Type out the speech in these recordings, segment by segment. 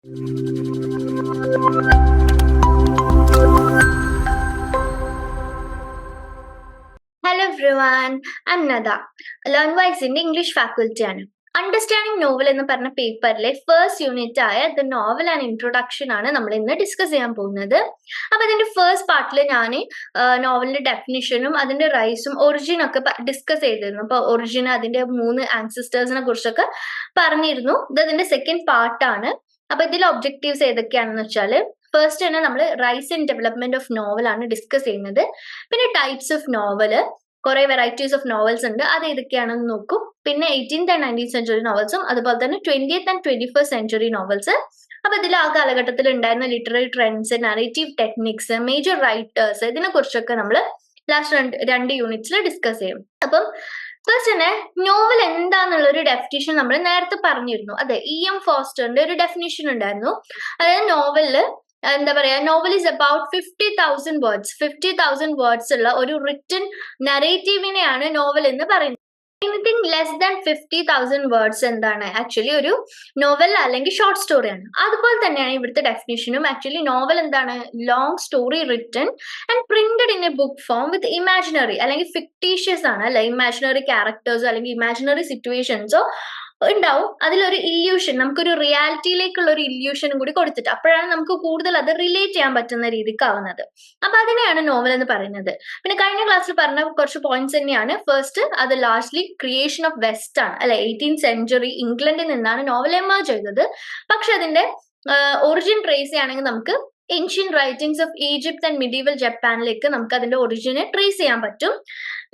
Hello everyone, I'm Nada. LearnWise in English faculty ആണ്. Understanding novel എന്ന് പറഞ്ഞ പേപ്പറിലെ first unit ആയ ദ നോവൽ ആൻഡ് ഇൻട്രൊഡക്ഷൻ ആണ് നമ്മൾ ഇന്ന് ഡിസ്കസ് ചെയ്യാൻ പോകുന്നത്. അപ്പൊ അതിന്റെ ഫസ്റ്റ് പാർട്ടിൽ ഞാൻ നോവലിന്റെ ഡെഫിനിഷനും അതിന്റെ റൈസും ഒറിജിനും ഒക്കെ ഡിസ്കസ് ചെയ്തിരുന്നു. അപ്പൊ ഒറിജിൻ, അതിന്റെ 3 ആൻസിസ്റ്റേഴ്സിനെ കുറിച്ചൊക്കെ പറഞ്ഞിരുന്നു. ഇത് അതിന്റെ സെക്കൻഡ് പാർട്ടാണ്. അപ്പൊ ഇതിൽ ഒബ്ജക്റ്റീവ്സ് ഏതൊക്കെയാണെന്ന് വെച്ചാൽ, ഫസ്റ്റ് തന്നെ നമ്മൾ rise and development of novel ആണ് ഡിസ്കസ് ചെയ്യുന്നത്. പിന്നെ ടൈപ്സ് ഓഫ് നോവല്, കുറെ വെറൈറ്റീസ് ഓഫ് നോവൽസ് ഉണ്ട്, അത് ഏതൊക്കെയാണെന്ന് നോക്കും. പിന്നെ 18th ആൻഡ് 19th സെഞ്ചുറി നോവൽസും അതുപോലെ തന്നെ 20th and 21st century novels. അപ്പൊ ഇതിൽ ആ കാലഘട്ടത്തിൽ ഉണ്ടായിരുന്ന literary trends, narrative techniques, major writers, ഇതിനെ കുറിച്ചൊക്കെ നമ്മൾ ലാസ്റ്റ് രണ്ട് യൂണിറ്റ്സിൽ ഡിസ്കസ് ചെയ്യും. അപ്പം ഫസ്റ്റ് തന്നെ നോവൽ എന്താന്നുള്ള ഒരു ഡെഫിനിഷൻ നമ്മൾ നേരത്തെ പറഞ്ഞിരുന്നു. അതെ, EM ഫോസ്റ്ററിന്റെ ഒരു ഡെഫിനിഷൻ ഉണ്ടായിരുന്നു. അതായത് നോവലില് എന്താ പറയാ, novel is about 50,000 words 50,000 words ഉള്ള ഒരു റിട്ടൺ നറേറ്റീവിനെയാണ് നോവൽ എന്ന് പറയുന്നത്. എനിത്തിങ് ലെസ് ദാൻ 50,000 വേർഡ്സ് എന്താണ്, ആക്ച്വലി ഒരു നോവൽ അല്ലെങ്കിൽ ഷോർട്ട് സ്റ്റോറിയാണ്. അതുപോലെ തന്നെയാണ് ഇവിടുത്തെ ഡെഫിനിഷനും. ആക്ച്വലി നോവൽ എന്താണ്, long story written and printed in A book form with imaginary അല്ലെങ്കിൽ ഫിക്ടീഷ്യസ് ആണ്, അല്ലെ, ഇമാജിനറി ക്യാരക്ടേഴ്സോ അല്ലെങ്കിൽ ഇമാജിനറി സിറ്റുവേഷൻസോ ഉണ്ടാവും. അതിലൊരു ഇല്യൂഷൻ, നമുക്കൊരു റിയാലിറ്റിയിലേക്കുള്ള ഒരു ഇല്യൂഷനും കൂടി കൊടുത്തിട്ട് അപ്പോഴാണ് നമുക്ക് കൂടുതൽ അത് റിലേറ്റ് ചെയ്യാൻ പറ്റുന്ന രീതിക്കാവുന്നത്. അപ്പൊ അതിനെയാണ് നോവൽ എന്ന് പറയുന്നത്. പിന്നെ കഴിഞ്ഞ ക്ലാസ്സിൽ പറഞ്ഞ കുറച്ച് പോയിന്റ്സ് തന്നെയാണ്. ഫസ്റ്റ്, അത് ലാസ്റ്റ്ലി ക്രിയേഷൻ ഓഫ് വെസ്റ്റ് ആണ്, അല്ലെ, 18th സെഞ്ചുറി ഇംഗ്ലണ്ടിൽ നിന്നാണ് നോവൽ എമേർജ് ചെയ്തത്. പക്ഷെ അതിന്റെ ഒറിജിൻ ട്രേസ് ചെയ്യുകയാണെങ്കിൽ നമുക്ക് ancient writings of Egypt and medieval ജപ്പാനിലേക്ക് നമുക്ക് അതിന്റെ ഒറിജിനെ ട്രേസ് ചെയ്യാൻ പറ്റും.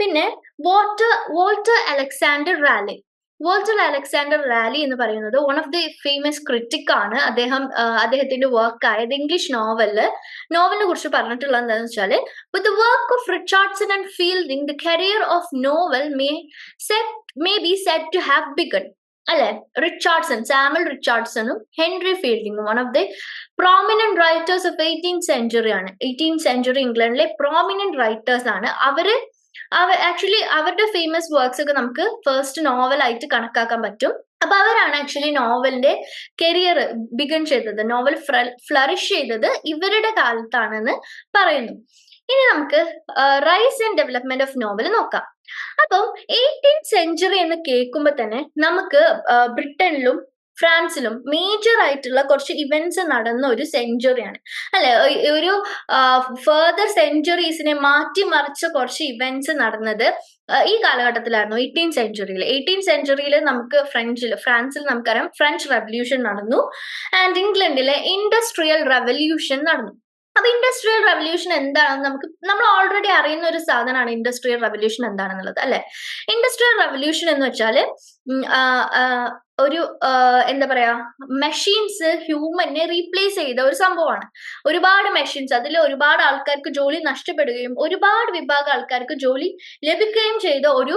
പിന്നെ വോൾട്ടർ അലക്സാണ്ടർ റാലി എന്ന് പറയുന്നത് one of the famous critic ആണ്. അദ്ദേഹത്തിന്റെ വർക്കായ ദ ഇംഗ്ലീഷ് നോവലിനെ കുറിച്ച് പറഞ്ഞിട്ടുള്ളത് എന്താണെന്ന് വെച്ചാൽ, with the work of Richardson and Fielding the career of novel may be said to have begun. അല്ലെ, സാമുവൽ റിച്ചാർഡ്സണും ഹെൻറി ഫീൽഡിംഗും one of the prominent writers of 18th century ആണ്. 18th സെഞ്ചുറി ഇംഗ്ലണ്ടിലെ പ്രോമിനന്റ് റൈറ്റേഴ്സ് ആണ്. Actually അവരുടെ famous works ഒക്കെ നമുക്ക് first novel ആയിട്ട് കണക്കാക്കാൻ പറ്റും. അപ്പൊ അവരാണ് ആക്ച്വലി നോവലിന്റെ കരിയർ ബിഗൺ ചെയ്തത്, നോവൽ ഫ്ലറിഷ് ചെയ്തത് ഇവരുടെ കാലത്താണെന്ന് പറയുന്നു. ഇനി നമുക്ക് rise and development of novel നോക്കാം. അപ്പം 18th സെഞ്ചുറി എന്ന് കേൾക്കുമ്പോൾ തന്നെ നമുക്ക് ബ്രിട്ടനിലും ഫ്രാൻസിലും മേജർ ആയിട്ടുള്ള കുറച്ച് ഇവന്റ്സ് നടന്ന ഒരു സെഞ്ചുറിയാണ്, അല്ലെ. ഒരു ഫെർദർ സെഞ്ചുറീസിനെ മാറ്റിമറിച്ച കുറച്ച് ഇവന്റ്സ് നടന്നത് ഈ കാലഘട്ടത്തിലായിരുന്നു, 18th സെഞ്ചുറിയിൽ നമുക്ക് ഫ്രാൻസിൽ നമുക്കറിയാം ഫ്രഞ്ച് റെവല്യൂഷൻ നടന്നു. ആൻഡ് ഇംഗ്ലണ്ടിലെ ഇൻഡസ്ട്രിയൽ റെവല്യൂഷൻ നടന്നു. അപ്പൊ ഇൻഡസ്ട്രിയൽ റെവല്യൂഷൻ എന്താണെന്ന് നമ്മൾ ഓൾറെഡി അറിയുന്ന ഒരു സാധനമാണ് ഇൻഡസ്ട്രിയൽ റെവല്യൂഷൻ എന്താണെന്നുള്ളത്, അല്ലെ. ഇൻഡസ്ട്രിയൽ റെവല്യൂഷൻ എന്ന് വെച്ചാല് ഒരു എന്താ പറയാ, മെഷീൻസ് ഹ്യൂമനെ റീപ്ലേസ് ചെയ്ത ഒരു സംഭവമാണ്. ഒരുപാട് മെഷീൻസ്, അതിൽ ഒരുപാട് ആൾക്കാർക്ക് ജോലി നഷ്ടപ്പെടുകയും ഒരുപാട് വിഭാഗം ആൾക്കാർക്ക് ജോലി ലഭിക്കുകയും ചെയ്ത ഒരു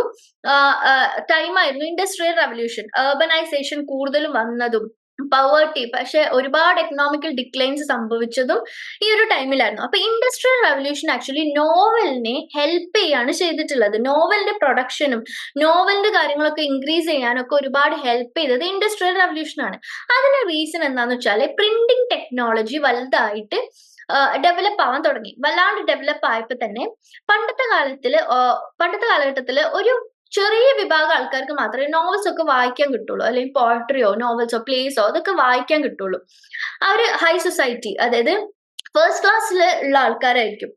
ടൈമായിരുന്നു ഇൻഡസ്ട്രിയൽ റെവല്യൂഷൻ. അർബനൈസേഷൻ കൂടുതലും വന്നതും പവേർട്ടി, പക്ഷെ ഒരുപാട് എക്കണോമിക്കൽ ഡിക്ലൈൻസ് സംഭവിച്ചതും ഈ ഒരു ടൈമിലായിരുന്നു. അപ്പൊ ഇൻഡസ്ട്രിയൽ റെവല്യൂഷൻ ആക്ച്വലി നോവലിനെ ഹെൽപ്പ് ചെയ്യാണ് ചെയ്തിട്ടുള്ളത്. നോവലിന്റെ പ്രൊഡക്ഷനും നോവലിന്റെ കാര്യങ്ങളൊക്കെ ഇൻക്രീസ് ചെയ്യാനൊക്കെ ഒരുപാട് ഹെൽപ്പ് ചെയ്തത് ഇൻഡസ്ട്രിയൽ റെവല്യൂഷൻ ആണ്. അതിന് റീസൺ എന്താന്ന് വെച്ചാൽ, പ്രിന്റിംഗ് ടെക്നോളജി വലുതായിട്ട് ഡെവലപ്പ് ആവാൻ തുടങ്ങി. വല്ലാണ്ട് ഡെവലപ്പ് ആയപ്പോ തന്നെ പണ്ടത്തെ കാലഘട്ടത്തില് ഒരു ചെറിയ വിഭാഗം ആൾക്കാർക്ക് മാത്രമേ നോവൽസ് ഒക്കെ വായിക്കാൻ കിട്ടുള്ളൂ, അല്ലെങ്കിൽ പോയട്രിയോ നോവൽസോ പ്ലേസോ അതൊക്കെ വായിക്കാൻ കിട്ടുള്ളൂ. ആ ഒരു ഹൈ സൊസൈറ്റി, അതായത് ഫസ്റ്റ് ക്ലാസ്സിൽ ഉള്ള ആൾക്കാരായിരിക്കും,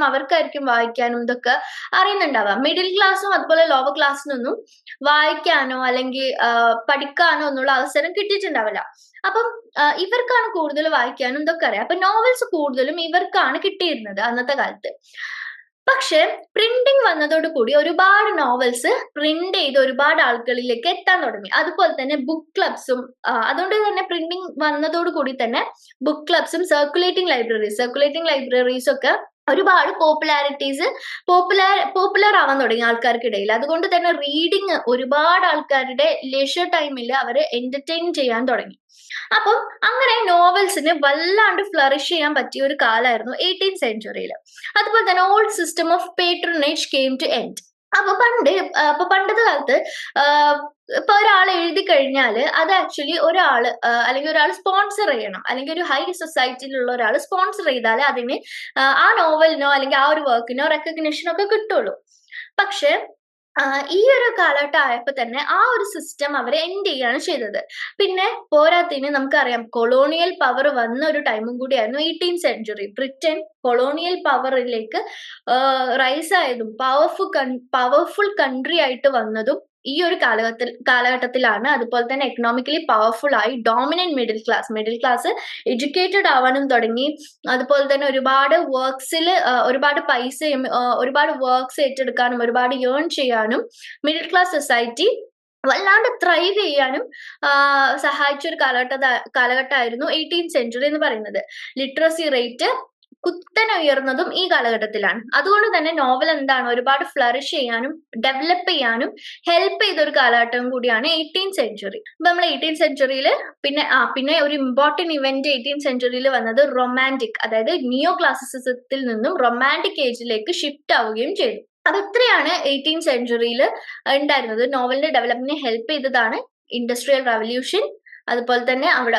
അവർക്കായിരിക്കും വായിക്കാനും ഇതൊക്കെ അറിയുന്നുണ്ടാവുക. മിഡിൽ ക്ലാസ്സും അതുപോലെ ലോവർ ക്ലാസ്സിനൊന്നും വായിക്കാനോ അല്ലെങ്കിൽ പഠിക്കാനോ എന്നുള്ള അവസരം കിട്ടിയിട്ടുണ്ടാവില്ല. അപ്പം ഇവർക്കാണ് കൂടുതൽ വായിക്കാനും ഇതൊക്കെ അറിയാം. അപ്പൊ നോവൽസ് കൂടുതലും ഇവർക്കാണ് കിട്ടിയിരുന്നത് അന്നത്തെ കാലത്ത്. പക്ഷെ പ്രിന്റിംഗ് വന്നതോടുകൂടി ഒരുപാട് നോവൽസ് പ്രിന്റ് ചെയ്ത് ഒരുപാട് ആളുകളിലേക്ക് എത്താൻ തുടങ്ങി. അതുപോലെ തന്നെ ബുക്ക് ക്ലബ്സും, അതുകൊണ്ട് തന്നെ പ്രിന്റിംഗ് വന്നതോടുകൂടി തന്നെ ബുക്ക് ക്ലബ്സും സർക്കുലേറ്റിംഗ് ലൈബ്രറീസ് ഒക്കെ ഒരുപാട് പോപ്പുലർ ആവാൻ തുടങ്ങി ആൾക്കാർക്കിടയിൽ. അതുകൊണ്ട് തന്നെ റീഡിങ് ഒരുപാട് ആൾക്കാരുടെ ലെഷർ ടൈമിൽ അവരെ എന്റർടൈൻ ചെയ്യാൻ തുടങ്ങി. അപ്പം അങ്ങനെ നോവൽസിന് വല്ലാണ്ട് ഫ്ലറിഷ് ചെയ്യാൻ പറ്റിയ ഒരു കാലമായിരുന്നു 18th സെഞ്ചുറിയിൽ. അതുപോലെ തന്നെ old system of patronage came to end. പണ്ടത്തെ കാലത്ത് ഇപ്പൊ ഒരാൾ എഴുതി കഴിഞ്ഞാൽ അത് ആക്ച്വലി ഒരാൾ അല്ലെങ്കിൽ ഒരാൾ സ്പോൺസർ ചെയ്യണം, അല്ലെങ്കിൽ ഒരു ഹൈ സൊസൈറ്റിയിലുള്ള ഒരാൾ സ്പോൺസർ ചെയ്താൽ അതിന് ആ നോവലിനോ അല്ലെങ്കിൽ ആ ഒരു വർക്കിനോ റെക്കഗ്നിഷൻ ഒക്കെ കിട്ടുള്ളൂ. പക്ഷെ ഈ ഒരു കാലഘട്ടം ആയപ്പോ തന്നെ ആ ഒരു സിസ്റ്റം അവരെ എൻഡ് ചെയ്യാണ് ചെയ്തത്. പിന്നെ പോരാത്തതിന് നമുക്കറിയാം കൊളോണിയൽ പവർ വന്ന ഒരു ടൈമും കൂടിയായിരുന്നു 18th സെഞ്ച്വറി. ബ്രിട്ടൻ കൊളോണിയൽ പവറിലേക്ക് റൈസ് ആയതും പവർഫുൾ കൺട്രി ആയിട്ട് വന്നതും ഈ ഒരു കാലഘട്ടത്തിലാണ്. അതുപോലെ തന്നെ എക്കണോമിക്കലി പവർഫുൾ ആയി ഡോമിനന്റ് മിഡിൽ ക്ലാസ് എഡ്യൂക്കേറ്റഡ് ആവാനും തുടങ്ങി. അതുപോലെ തന്നെ ഒരുപാട് വർക്ക്സിൽ ഒരുപാട് പൈസയും ഒരുപാട് വർക്ക്സ് ഏറ്റെടുക്കാനും ഒരുപാട് ഏൺ ചെയ്യാനും മിഡിൽ ക്ലാസ് സൊസൈറ്റി വല്ലാണ്ട് ത്രൈവ് ചെയ്യാനും സഹായിച്ച ഒരു കാലഘട്ടമായിരുന്നു 18th സെഞ്ച്വറി എന്ന് പറയുന്നത്. ലിറ്ററസി റേറ്റ് കുത്തനെ ഉയർന്നതും ഈ കാലഘട്ടത്തിലാണ്. അതുകൊണ്ട് തന്നെ നോവൽ എന്താണ് ഒരുപാട് ഫ്ലറിഷ് ചെയ്യാനും ഡെവലപ്പ് ചെയ്യാനും ഹെൽപ്പ് ചെയ്ത ഒരു കാലഘട്ടം കൂടിയാണ് 18th സെഞ്ച്വറി. അപ്പൊ നമ്മൾ 18th സെഞ്ച്വറിയിൽ പിന്നെ ഒരു ഇമ്പോർട്ടന്റ് ഇവന്റ് 18th സെഞ്ച്വറിയിൽ വന്നത് റൊമാൻറ്റിക്, അതായത് നിയോ ക്ലാസിസിസത്തിൽ നിന്നും റൊമാൻറ്റിക് ഏജിലേക്ക് ഷിഫ്റ്റ് ആവുകയും ചെയ്തു. അപ്പൊ ഇത്രയാണ് 18th സെഞ്ച്വറിയിൽ ഉണ്ടായിരുന്നത്. നോവലിന്റെ ഡെവലപ്മെന്റിനെ ഹെൽപ്പ് ചെയ്തതാണ് ഇൻഡസ്ട്രിയൽ റവല്യൂഷൻ. അതുപോലെ തന്നെ അവിടെ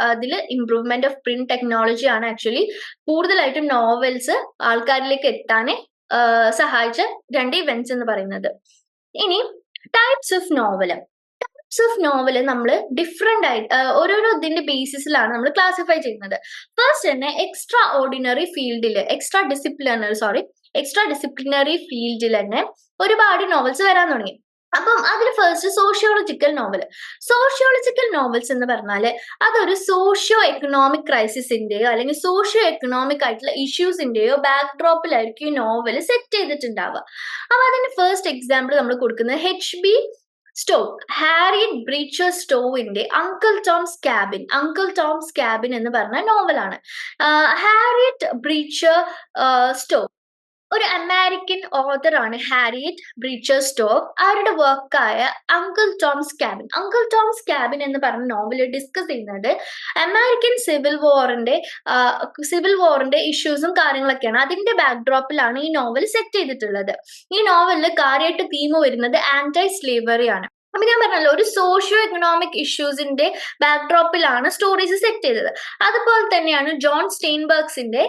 അതിൽ ഇംപ്രൂവ്മെന്റ് ഓഫ് പ്രിന്റ് ടെക്നോളജി ആണ് ആക്ച്വലി കൂടുതലായിട്ടും നോവൽസ് ആൾക്കാരിലേക്ക് എത്താൻ സഹായിച്ച രണ്ട് ഇവന്റ്സ് എന്ന് പറയുന്നത്. ഇനി ടൈപ്സ് ഓഫ് നോവൽ നമ്മൾ ഡിഫറെന്റ് ആയിട്ട് ഓരോരോ ഇതിന്റെ ബേസിസിലാണ് നമ്മൾ ക്ലാസിഫൈ ചെയ്യുന്നത്. ഫസ്റ്റ് തന്നെ എക്സ്ട്രാ ഡിസിപ്ലിനറി ഫീൽഡിൽ തന്നെ ഒരുപാട് നോവൽസ് വരാൻ തുടങ്ങി. അപ്പം അതിൽ ഫസ്റ്റ് സോഷ്യോളജിക്കൽ നോവൽസ് എന്ന് പറഞ്ഞാല് അതൊരു സോഷ്യോ എക്കണോമിക് ക്രൈസിസിന്റെയോ അല്ലെങ്കിൽ സോഷ്യോ എക്കണോമിക് ആയിട്ടുള്ള ഇഷ്യൂസിന്റെയോ ബാക്ക്ഡ്രോപ്പിലായിരിക്കും ഈ നോവൽ സെറ്റ് ചെയ്തിട്ടുണ്ടാവുക. അപ്പൊ അതിന്റെ ഫസ്റ്റ് എക്സാമ്പിൾ നമ്മൾ കൊടുക്കുന്നത് HB ഹാരിയറ്റ് ബ്രീച്ചർ സ്റ്റോവിന്റെ അങ്കിൾ ടോംസ് ക്യാബിൻ എന്ന് പറഞ്ഞ നോവലാണ്. ഹാരിയറ്റ് ബ്രീച്ചർ സ്റ്റോ ഒരു അമേരിക്കൻ ഓതറാണ് ഹാരിയറ്റ് ബ്രീച്ചർ സ്റ്റോവ്. അവരുടെ വർക്കായ അങ്കിൾ ടോംസ് ക്യാബിൻ എന്ന് പറഞ്ഞ നോവൽ ഡിസ്കസ് ചെയ്യുന്നത് അമേരിക്കൻ സിവിൽ വാറിന്റെ ഇഷ്യൂസും കാര്യങ്ങളൊക്കെയാണ്. അതിന്റെ ബാക്ക്ഡ്രോപ്പിലാണ് ഈ നോവൽ സെറ്റ് ചെയ്തിട്ടുള്ളത്. ഈ നോവലിൽ കാര്യമായിട്ട് തീം വരുന്നത് ആന്റൈ സ്ലേവറി ആണ്. അപ്പൊ ഞാൻ പറഞ്ഞല്ലോ ഒരു സോഷ്യോ എക്കണോമിക് ഇഷ്യൂസിന്റെ ബാക്ക്ഡ്രോപ്പിലാണ് സ്റ്റോറീസ് സെറ്റ് ചെയ്തത്. അതുപോലെ തന്നെയാണ് ജോൺ സ്റ്റെയിൻബർഗ്സിന്റെ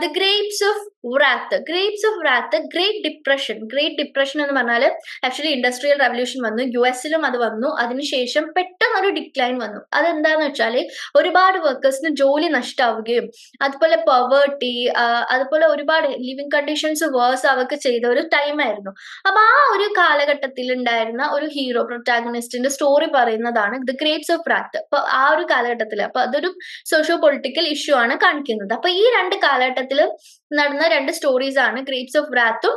the grapes of wrath great depression എന്ന് പറഞ്ഞാൽ ആക്ച്വലി ഇൻഡസ്ട്രിയൽ റവല്യൂഷൻ വന്നു, US-ലും അത് വന്നു. അതിനുശേഷം പെട്ടെന്നൊരു ഡിക്ലൈൻ വന്നു. അതെന്താന്ന് വെച്ചാൽ ഒരുപാട് വർക്കേഴ്സിന് ജോലി നഷ്ടാവുകയും അതുപോലെ പവേർട്ടി അതുപോലെ ഒരുപാട് ലിവിങ് കണ്ടീഷൻസ് വേഴ്സ് അവർക്ക് ചെയ്ത ഒരു ടൈമായിരുന്നു. അപ്പൊ ആ ഒരു കാലഘട്ടത്തിൽ ഉണ്ടായിരുന്ന ഒരു പ്രൊട്ടാഗണിസ്റ്റിന്റെ സ്റ്റോറി പറയുന്നതാണ് ദ ഗ്രേപ്സ് ഓഫ് റാത്ത്. അപ്പൊ ആ ഒരു കാലഘട്ടത്തിൽ അപ്പൊ അതൊരു സോഷ്യോ പൊളിറ്റിക്കൽ ഇഷ്യൂ ആണ് കാണിക്കുന്നത്. അപ്പൊ ഈ രണ്ട് കാലഘട്ടത്തിൽ നടന്ന രണ്ട് സ്റ്റോറീസ് ആണ് ഗ്രേപ്സ് ഓഫ് റാത്തും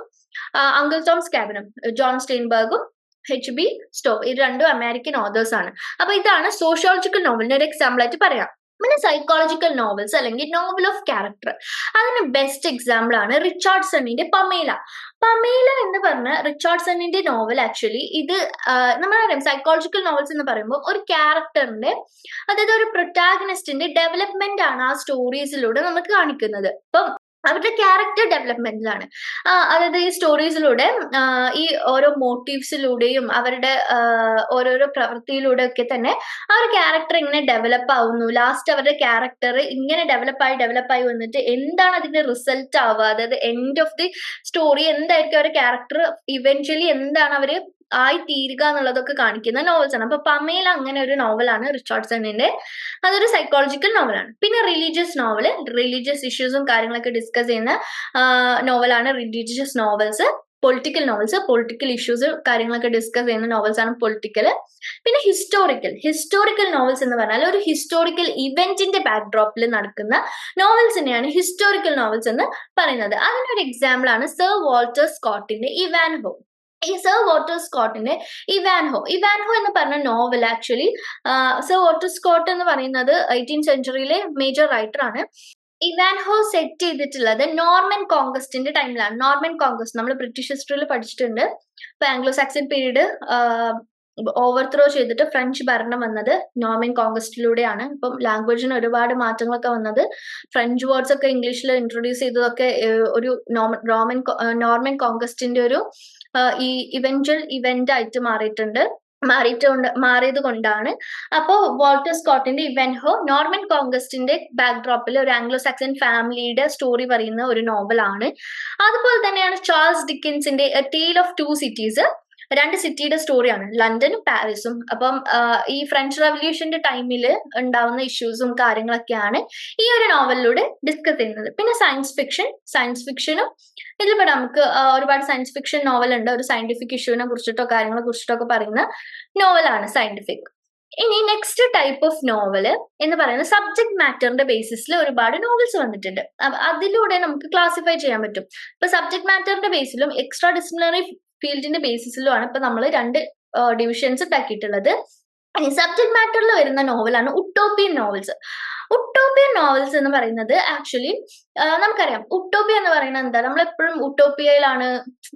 അങ്കിൾ ടോംസ് ക്യാബിനും. ജോൺ സ്റ്റെയിൻബർഗും HB സ്റ്റോവ് ഈ രണ്ടും അമേരിക്കൻ ഓതേഴ്സ് ആണ്. അപ്പൊ ഇതാണ് സോഷ്യോളജിക്കൽ നോവലിന്റെ ഒരു എക്സാമ്പിൾ ആയിട്ട് പറയാം. പിന്നെ സൈക്കോളജിക്കൽ നോവൽസ് അല്ലെങ്കിൽ നോവൽ ഓഫ് ക്യാരക്ടർ, അതിന് ബെസ്റ്റ് എക്സാമ്പിൾ ആണ് റിച്ചാർഡ്സണിന്റെ പമേല എന്ന് പറഞ്ഞ റിച്ചാർഡ്സണിന്റെ നോവൽ. ആക്ച്വലി ഇത് നമ്മളറിയാം സൈക്കോളജിക്കൽ നോവൽസ് എന്ന് പറയുമ്പോൾ ഒരു ക്യാരക്ടറിന്റെ അതായത് ഒരു പ്രൊട്ടാഗണിസ്റ്റിന്റെ ഡെവലപ്മെന്റ് ആണ് ആ സ്റ്റോറീസിലൂടെ നമുക്ക് കാണിക്കുന്നത്. അപ്പം അവരുടെ ക്യാരക്ടർ ഡെവലപ്മെന്റിലാണ്. അതായത് ഈ സ്റ്റോറീസിലൂടെ ഈ ഓരോ മോട്ടീവ്സിലൂടെയും അവരുടെ ഓരോരോ പ്രവൃത്തിയിലൂടെ ഒക്കെ തന്നെ ആ ഒരു ക്യാരക്ടർ ഇങ്ങനെ ഡെവലപ്പ് ആവുന്നു. ലാസ്റ്റ് അവരുടെ ക്യാരക്ടർ ഇങ്ങനെ ഡെവലപ്പായി വന്നിട്ട് എന്താണ് അതിന്റെ റിസൾട്ട് ആവുക, അതായത് എൻഡ് ഓഫ് ദി സ്റ്റോറി എന്തായിരിക്കും അവരുടെ ക്യാരക്ടർ ഇവൻച്വലി എന്താണ് അവര് ആയി തീരുക എന്നുള്ളതൊക്കെ കാണിക്കുന്ന നോവൽസ് ആണ്. അപ്പൊ പമേല അങ്ങനെ ഒരു നോവലാണ് റിച്ചാർഡ്സണിന്റെ. അതൊരു സൈക്കോളജിക്കൽ നോവലാണ്. പിന്നെ റിലീജിയസ് ഇഷ്യൂസും കാര്യങ്ങളൊക്കെ ഡിസ്കസ് ചെയ്യുന്ന നോവലാണ് റിലീജിയസ് നോവൽസ്. പൊളിറ്റിക്കൽ ഇഷ്യൂസ് കാര്യങ്ങളൊക്കെ ഡിസ്കസ് ചെയ്യുന്ന നോവൽസ് ആണ് പൊളിറ്റിക്കൽ. പിന്നെ ഹിസ്റ്റോറിക്കൽ നോവൽസ് എന്ന് പറഞ്ഞാൽ ഒരു ഹിസ്റ്റോറിക്കൽ ഇവന്റിന്റെ ബാക്ക്ഡ്രോപ്പിൽ നടക്കുന്ന നോവൽസിനെയാണ് ഹിസ്റ്റോറിക്കൽ നോവൽസ് എന്ന് പറയുന്നത്. അതിനൊരു എക്സാമ്പിൾ ആണ് സർ വാൾട്ടർ സ്കോട്ടിന്റെ ഇവാൻഹോ. ഈ സർ വാൾട്ടർ സ്കോട്ടിന്റെ ഇവാൻഹോ എന്ന് പറഞ്ഞ novel actually sir Walter Scott എന്ന് പറയുന്നത് 18th സെഞ്ച്വറിയിലെ മേജർ റൈറ്റർ ആണ്. ഇവാൻഹോ സെറ്റ് ചെയ്തിട്ടുള്ളത് നോർമൻ കോൺക്വസ്റ്റിന്റെ ടൈമിലാണ്. നോർമൻ കോൺക്വസ്റ്റ് നമ്മൾ ബ്രിട്ടീഷ് ഹിസ്റ്ററിയിൽ പഠിച്ചിട്ടുണ്ട്. ഇപ്പൊ ആംഗ്ലോ സാക്സൺ പീരീഡ് ഓവർത്രോ ചെയ്തിട്ട് ഫ്രഞ്ച് ഭരണം വന്നത് നോർമൻ കോൺക്വസ്റ്റിലൂടെയാണ്. ഇപ്പം ലാംഗ്വേജിന് ഒരുപാട് മാറ്റങ്ങളൊക്കെ വന്നത് ഫ്രഞ്ച് വേർഡ്സ് ഒക്കെ ഇംഗ്ലീഷിൽ ഇൻട്രൊഡ്യൂസ് ചെയ്തതൊക്കെ ഒരു നോർമൻ കോൺക്വസ്റ്റിന്റെ ഒരു ഈ ഇവന്റ് ആയിട്ട് മാറിയിട്ടുണ്ട്. മാറിയത് കൊണ്ടാണ്. അപ്പോൾ വാൾട്ടർ സ്കോട്ടിന്റെ ഇവൻഹോ നോർമൻ കോൺക്വസ്റ്റിന്റെ ബാക്ക്ഡ്രോപ്പിൽ ഒരു ആംഗ്ലോ സാക്സൺ ഫാമിലിയുടെ സ്റ്റോറി പറയുന്ന ഒരു നോവലാണ്. അതുപോലെ തന്നെയാണ് ചാൾസ് ഡിക്കിൻസിന്റെ a tale of two cities. രണ്ട് സിറ്റിയുടെ സ്റ്റോറിയാണ്, ലണ്ടനും പാരീസും. അപ്പം ഈ ഫ്രഞ്ച് റവല്യൂഷന്റെ ടൈമിൽ ഉണ്ടാവുന്ന ഇഷ്യൂസും കാര്യങ്ങളൊക്കെയാണ് ഈ ഒരു നോവലിലൂടെ ഡിസ്കസ് ചെയ്യുന്നത്. പിന്നെ സയൻസ് ഫിക്ഷനും ഇതിലിപ്പോ നമുക്ക് ഒരുപാട് സയൻസ് ഫിക്ഷൻ നോവൽ ഉണ്ട്. ഒരു സയന്റിഫിക് ഇഷ്യൂവിനെ കുറിച്ചിട്ടോ കാര്യങ്ങളെ കുറിച്ചിട്ടോ ഒക്കെ പറയുന്ന നോവലാണ് സയന്റിഫിക്. ഇനി നെക്സ്റ്റ് ടൈപ്പ് ഓഫ് നോവല് എന്ന് പറയുന്നത് സബ്ജക്ട് മാറ്ററിന്റെ ബേസിസിൽ ഒരുപാട് നോവൽസ് വന്നിട്ടുണ്ട്. അതിലൂടെ നമുക്ക് ക്ലാസിഫൈ ചെയ്യാൻ പറ്റും. ഇപ്പൊ സബ്ജക്ട് മാറ്ററിന്റെ ബേസിലും എക്സ്ട്രാ ഡിസിപ്ലിനറി ഫീൽഡിന്റെ ബേസിസിലുമാണ് ഇപ്പൊ നമ്മൾ രണ്ട് ഡിവിഷൻസ് ഉണ്ടാക്കിയിട്ടുള്ളത്. സബ്ജക്ട് മാറ്ററിൽ വരുന്ന നോവലാണ് ഉട്ടോപ്പിയൻ നോവൽസ്. ഉട്ടോപ്പിയൻ നോവൽസ് എന്ന് പറയുന്നത് ആക്ച്വലി നമുക്കറിയാം ഉട്ടോപ്പിയ എന്ന് പറയുന്നത് എന്താ, നമ്മളെപ്പോഴും ഉട്ടോപ്പിയയിലാണ്,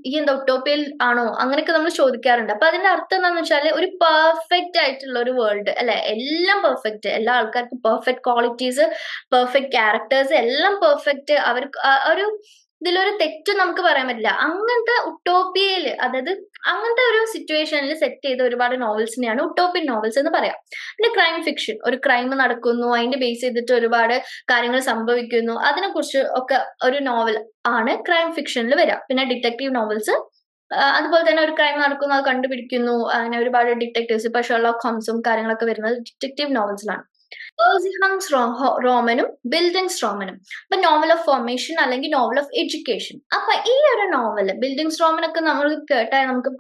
ഈ എന്താ ഉട്ടോപ്പിയയിൽ ആണോ അങ്ങനെയൊക്കെ നമ്മൾ ചോദിക്കാറുണ്ട്. അപ്പൊ അതിന്റെ അർത്ഥം എന്താണെന്ന് വെച്ചാൽ ഒരു പെർഫെക്റ്റ് ആയിട്ടുള്ള ഒരു വേൾഡ് അല്ലെ, എല്ലാം പെർഫെക്റ്റ്, എല്ലാ ആൾക്കാർക്കും പെർഫെക്റ്റ് ക്വാളിറ്റീസ്, പെർഫെക്റ്റ് ക്യാരക്ടേഴ്സ്, എല്ലാം പെർഫെക്റ്റ്, അവർക്ക് ഒരു ഇതിലൊരു തെറ്റും നമുക്ക് പറയാൻ പറ്റില്ല. അങ്ങനത്തെ ഉട്ടോപ്പിയയിൽ, അതായത് അങ്ങനത്തെ ഒരു സിറ്റുവേഷനിൽ സെറ്റ് ചെയ്ത ഒരുപാട് നോവൽസിനെയാണ് ഉട്ടോപ്യൻ നോവൽസ് എന്ന് പറയാം. പിന്നെ ക്രൈം ഫിക്ഷൻ, ഒരു ക്രൈം നടക്കുന്നു, അതിന്റെ ബേസ് ചെയ്തിട്ട് ഒരുപാട് കാര്യങ്ങൾ സംഭവിക്കുന്നു, അതിനെക്കുറിച്ച് ഒക്കെ ഒരു നോവൽ ആണ് ക്രൈം ഫിക്ഷനിൽ വരിക. പിന്നെ ഡിറ്റക്റ്റീവ് നോവൽസ്, അതുപോലെ തന്നെ ഒരു ക്രൈം നടക്കുന്നു, അത് കണ്ടുപിടിക്കുന്നു, അങ്ങനെ ഒരുപാട് ഡിറ്റക്റ്റീവ്സ്, ഇപ്പൊ ഷെർലോക്ക് ഹോംസും കാര്യങ്ങളൊക്കെ വരുന്നത് ഡിറ്റക്റ്റീവ് നോവൽസിലാണ്. പേഴ്സിഹങ്സ് റോമനും ബിൽഡിങ്സ് റോമനും. അപ്പൊ നോവൽ ഓഫ് ഫോർമേഷൻ അല്ലെങ്കിൽ നോവൽ ഓഫ് എഡ്യൂക്കേഷൻ. അപ്പൊ ഈ ഒരു നോവൽ ബിൽഡിങ്സ് റോമൻ ഒക്കെ നമ്മൾ കേട്ടാൽ നമുക്ക്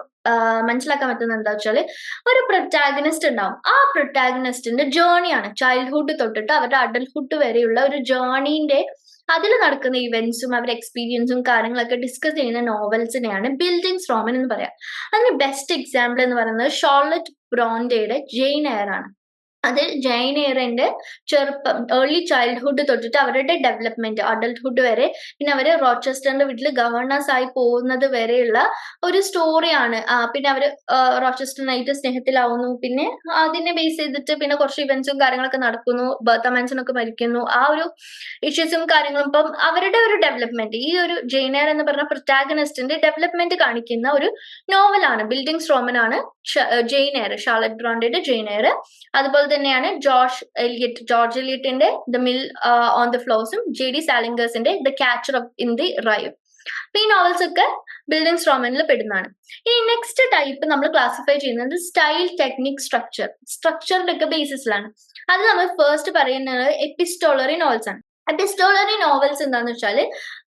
മനസ്സിലാക്കാൻ പറ്റുന്നത് എന്താ വെച്ചാല്, ഒരു പ്രൊട്ടാഗനിസ്റ്റ് ഉണ്ടാവും. ആ പ്രൊട്ടാഗനിസ്റ്റിന്റെ ജേർണിയാണ്, ചൈൽഡ്ഹുഡ് തൊട്ടിട്ട് അവരുടെ അഡൽട്ട്ഹുഡ് വരെയുള്ള ഒരു ജേർണിന്റെ അതിൽ നടക്കുന്ന ഇവന്റ്സും അവരുടെ എക്സ്പീരിയൻസും കാര്യങ്ങളൊക്കെ ഡിസ്കസ് ചെയ്യുന്ന നോവൽസിനെയാണ് ബിൽഡിങ്സ് റോമൻ എന്ന് പറയാം. അതിന് ബെസ്റ്റ് എക്സാമ്പിൾ എന്ന് പറയുന്നത് ഷാർലറ്റ് ബ്രോണ്ടയുടെ ജെയിൻ എയർ ആണ്. അതിൽ ജെയിൻ എയറിന്റെ ചെറുപ്പം, ഏർലി ചൈൽഡ്ഹുഡ് തൊട്ടിട്ട് അവരുടെ ഡെവലപ്മെന്റ് അഡൽട്ട്ഹുഡ് വരെ, പിന്നെ അവര് റോച്ചസ്റ്ററിന്റെ വീട്ടിൽ ഗവർണേഴ്സ് ആയി പോകുന്നത് വരെയുള്ള ഒരു സ്റ്റോറിയാണ്. പിന്നെ അവര് റോച്ചസ്റ്ററിനായിട്ട് സ്നേഹത്തിലാവുന്നു, പിന്നെ അതിനെ ബേസ് ചെയ്തിട്ട് പിന്നെ കുറച്ച് ഇവന്റ്സും കാര്യങ്ങളൊക്കെ നടക്കുന്നു, ബർത്ത മാൻസൺ ഒക്കെ മരിക്കുന്നു, ആ ഒരു ഇഷ്യൂസും കാര്യങ്ങളും. ഇപ്പം അവരുടെ ഒരു ഡെവലപ്മെന്റ്, ഈ ഒരു ജെയിൻ എയർ എന്ന് പറഞ്ഞ പ്രൊട്ടാഗനിസ്റ്റിന്റെ ഡെവലപ്മെന്റ് കാണിക്കുന്ന ഒരു നോവലാണ് ബിൽഡിങ്സ് റോമൻ ആണ് ജെയിൻ എയർ, ഷാർലറ്റ് ബ്രോണ്ടയുടെ ജെയിൻ എയർ. അതുപോലെ തന്നെയാണ് ജോർജ് എലിയറ്റിന്റെ ദ മിൽ ഓൺ ദ ഫ്ലോസും JD സാലിംഗേഴ്സിന്റെ the catcher in the rye. ഈ നോവൽസ് ഒക്കെ ബിൽഡിങ്സ് റോമനിൽ പെടുന്നതാണ്. ഇനി നെക്സ്റ്റ് ടൈപ്പ് നമ്മൾ ക്ലാസിഫൈ ചെയ്യുന്നത് സ്റ്റൈൽ, ടെക്നിക്, സ്ട്രക്ചറിന്റെ ഒക്കെ ബേസിസിലാണ്. അത് നമ്മൾ ഫസ്റ്റ് പറയുന്നത് എപ്പിസ്റ്റോളറി നോവൽസ് ആണ്. എപ്പിസ്റ്റോളറി നോവൽസ് എന്താന്ന് വെച്ചാൽ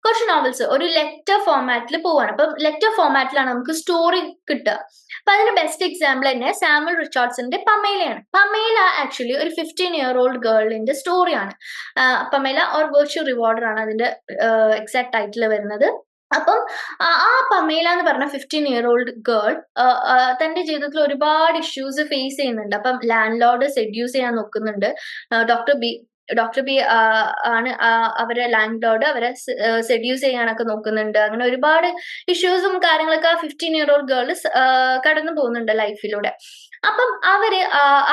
കുറച്ച് നോവൽസ് ഒരു ലെറ്റർ ഫോർമാറ്റിൽ പോവാണ്. അപ്പം ലെറ്റർ ഫോർമാറ്റിലാണ് നമുക്ക് സ്റ്റോറി കിട്ടുക. അപ്പൊ അതിന് ബെസ്റ്റ് എക്സാമ്പിൾ തന്നെ സാമുവൽ റിച്ചാർഡ്സന്റെ പമേലയാണ്. പമേല ആക്ച്വലി ഒരു 15-year-old ഗേളിന്റെ സ്റ്റോറിയാണ്. പമേല ഓർ വെർച്വൽ റിവാർഡർ ആണ് അതിന്റെ എക്സാക്ട് ടൈറ്റിൽ വരുന്നത്. അപ്പം ആ പമേല എന്ന് പറഞ്ഞ 15-year-old ഗേൾ തന്റെ ജീവിതത്തിൽ ഒരുപാട് ഇഷ്യൂസ് ഫേസ് ചെയ്യുന്നുണ്ട്. അപ്പം ലാൻഡ് ലോർഡ് സെഡ്യൂസ് ചെയ്യാൻ നോക്കുന്നുണ്ട്. ഡോക്ടർ ബി ആണ് അവരെ ലാൻഡ് ലോർഡ് അവരെ സെഡ്യൂസ് ചെയ്യാനൊക്കെ നോക്കുന്നുണ്ട്. അങ്ങനെ ഒരുപാട് ഇഷ്യൂസും കാര്യങ്ങളൊക്കെ ആ 15-year-old ഗേൾ കടന്നു പോകുന്നുണ്ട് ലൈഫിലൂടെ. അപ്പം അവര്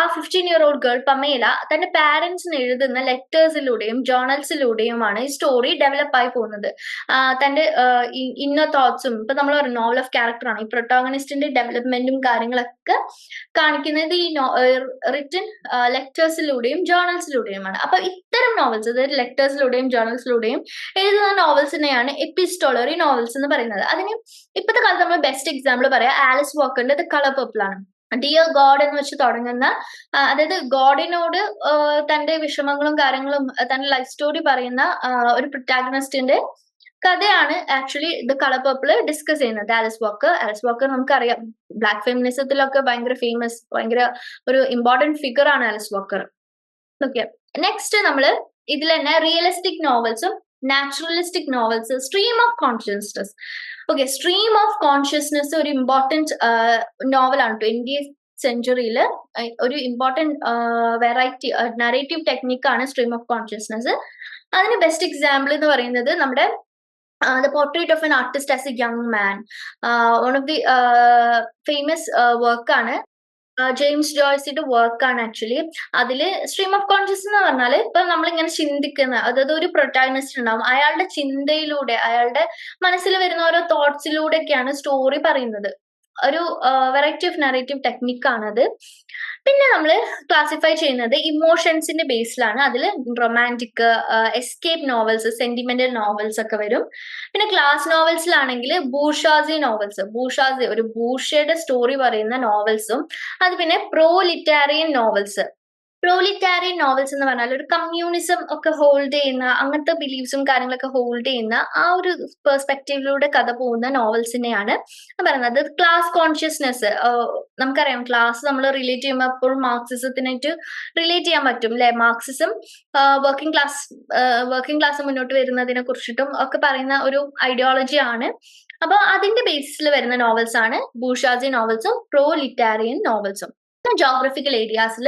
ആ 15-year-old ഗേൾ പമേല തന്റെ പാരന്റ്സിന് എഴുതുന്ന ലെറ്റേഴ്സിലൂടെയും ജേർണൽസിലൂടെയുമാണ് ഈ സ്റ്റോറി ഡെവലപ്പ് ആയി പോകുന്നത്. തന്റെ ഇന്നർ തോട്ട്സും, ഇപ്പൊ നമ്മൾ പറയും നോവൽ ഓഫ് ക്യാരക്ടർ ആണ്, ഈ പ്രൊട്ടാഗണിസ്റ്റിന്റെ ഡെവലപ്മെന്റും കാര്യങ്ങളൊക്കെ കാണിക്കുന്നത് ഈ റിട്ടൺ ലെറ്റേഴ്സിലൂടെയും ജേർണൽസിലൂടെയുമാണ്. അപ്പൊ ഇത്തരം നോവൽസ്, അതായത് ലെറ്റേഴ്സിലൂടെയും ജേർണൽസിലൂടെയും എഴുതുന്ന നോവൽസിനെയാണ് എപ്പിസ്റ്റോളറി നോവൽസ് എന്ന് പറയുന്നത്. അതിന് ഇപ്പോഴത്തെ കാലത്ത് നമ്മൾ ബെസ്റ്റ് എക്സാമ്പിൾ പറയാം ആലിസ് വാക്കറിന്റെ ദ കളർ പർപ്പിൾ ആണ്. ഡിയർ ഗോഡ് എന്ന് വെച്ച് തുടങ്ങുന്ന, അതായത് ഗോഡിനോട് തന്റെ വിഷമങ്ങളും കാര്യങ്ങളും തന്റെ ലൈഫ് സ്റ്റോറി പറയുന്ന ഒരു പ്രൊട്ടാഗണിസ്റ്റിന്റെ കഥയാണ് actually the colour purple discuss ചെയ്യുന്നത്. ആലിസ് വാക്കർ നമുക്കറിയാം, ബ്ലാക്ക് ഫെമിനിസത്തിലൊക്കെ ഭയങ്കര ഫേമസ്, ഭയങ്കര ഒരു ഇമ്പോർട്ടന്റ് ഫിഗർ ആണ് ആലിസ് വാക്കർ. ഓക്കെ, നെക്സ്റ്റ് നമ്മള് ഇതിൽ തന്നെ റിയലിസ്റ്റിക് നോവൽസും naturalistic novels, stream of consciousness. Okay, stream of consciousness ഒരു ഇമ്പോർട്ടന്റ് നോവലാണ് 20th സെഞ്ചുറിയിൽ. ഒരു ഇമ്പോർട്ടന്റ് വെറൈറ്റി നറേറ്റീവ് ടെക്നിക്കാണ് സ്ട്രീം ഓഫ് കോൺഷ്യസ്നസ്. അതിന് ബെസ്റ്റ് എക്സാമ്പിൾ എന്ന് പറയുന്നത് നമ്മുടെ The Portrait of an Artist as a Young Man, one of the famous work ആണ്. ജെയിംസ് ജോയ്സിന്റെ വർക്കാണ് ആക്ച്വലി. അതില് സ്ട്രീം ഓഫ് കോൺഷ്യസ് എന്ന് പറഞ്ഞാല് ഇപ്പൊ നമ്മളിങ്ങനെ ചിന്തിക്കുന്ന, അതായത് ഒരു പ്രൊട്ടാഗണിസ്റ്റ് ഉണ്ടാവും, അയാളുടെ ചിന്തയിലൂടെ, അയാളുടെ മനസ്സിൽ വരുന്ന ഓരോ തോട്ട്സിലൂടെ ഒക്കെയാണ് സ്റ്റോറി പറയുന്നത്. ഒരു വെറൈറ്റി ഓഫ് നറേറ്റീവ് ടെക്നിക്കാണത്. പിന്നെ നമ്മൾ ക്ലാസിഫൈ ചെയ്യുന്നത് ഇമോഷൻസിന്റെ ബേസിലാണ്. അതിൽ romantic, escape novels, sentimental novels ഒക്കെ വരും. പിന്നെ ക്ലാസ് നോവൽസിലാണെങ്കിൽ ബൂർഷാസി നോവൽസ്, ബൂർഷാസി ഒരു ബൂർഷയുടെ സ്റ്റോറി പറയുന്ന നോവൽസും, അത് പിന്നെ പ്രോലിറ്റാരിയൻ നോവൽസ്. പ്രോലിറ്റാരിയൻ നോവൽസ് എന്ന് പറഞ്ഞാൽ ഒരു കമ്മ്യൂണിസം ഒക്കെ ഹോൾഡ് ചെയ്യുന്ന, അങ്ങനത്തെ ബിലീഫ്സും കാര്യങ്ങളൊക്കെ ഹോൾഡ് ചെയ്യുന്ന ആ ഒരു പെർസ്പെക്റ്റീവിലൂടെ കഥ പോകുന്ന നോവൽസിനെയാണ് പറയുന്നത്. ക്ലാസ് കോൺഷ്യസ്നെസ്, നമുക്കറിയാം ക്ലാസ് നമ്മൾ റിലേറ്റ് ചെയ്യുമ്പോൾ എപ്പോഴും മാർക്സിസത്തിനായിട്ട് റിലേറ്റ് ചെയ്യാൻ പറ്റും അല്ലെ. മാർക്സിസം വർക്കിംഗ് ക്ലാസ് മുന്നോട്ട് വരുന്നതിനെ കുറിച്ചിട്ടും ഒക്കെ പറയുന്ന ഒരു ഐഡിയോളജി ആണ്. അപ്പൊ അതിന്റെ ബേസിസിൽ വരുന്ന നോവൽസ് ആണ് ബൂർഷാസി നോവൽസും പ്രോലിറ്റാരിയൻ നോവൽസും. ജോഗ്രഫിക്കൽ ഏരിയാസിൽ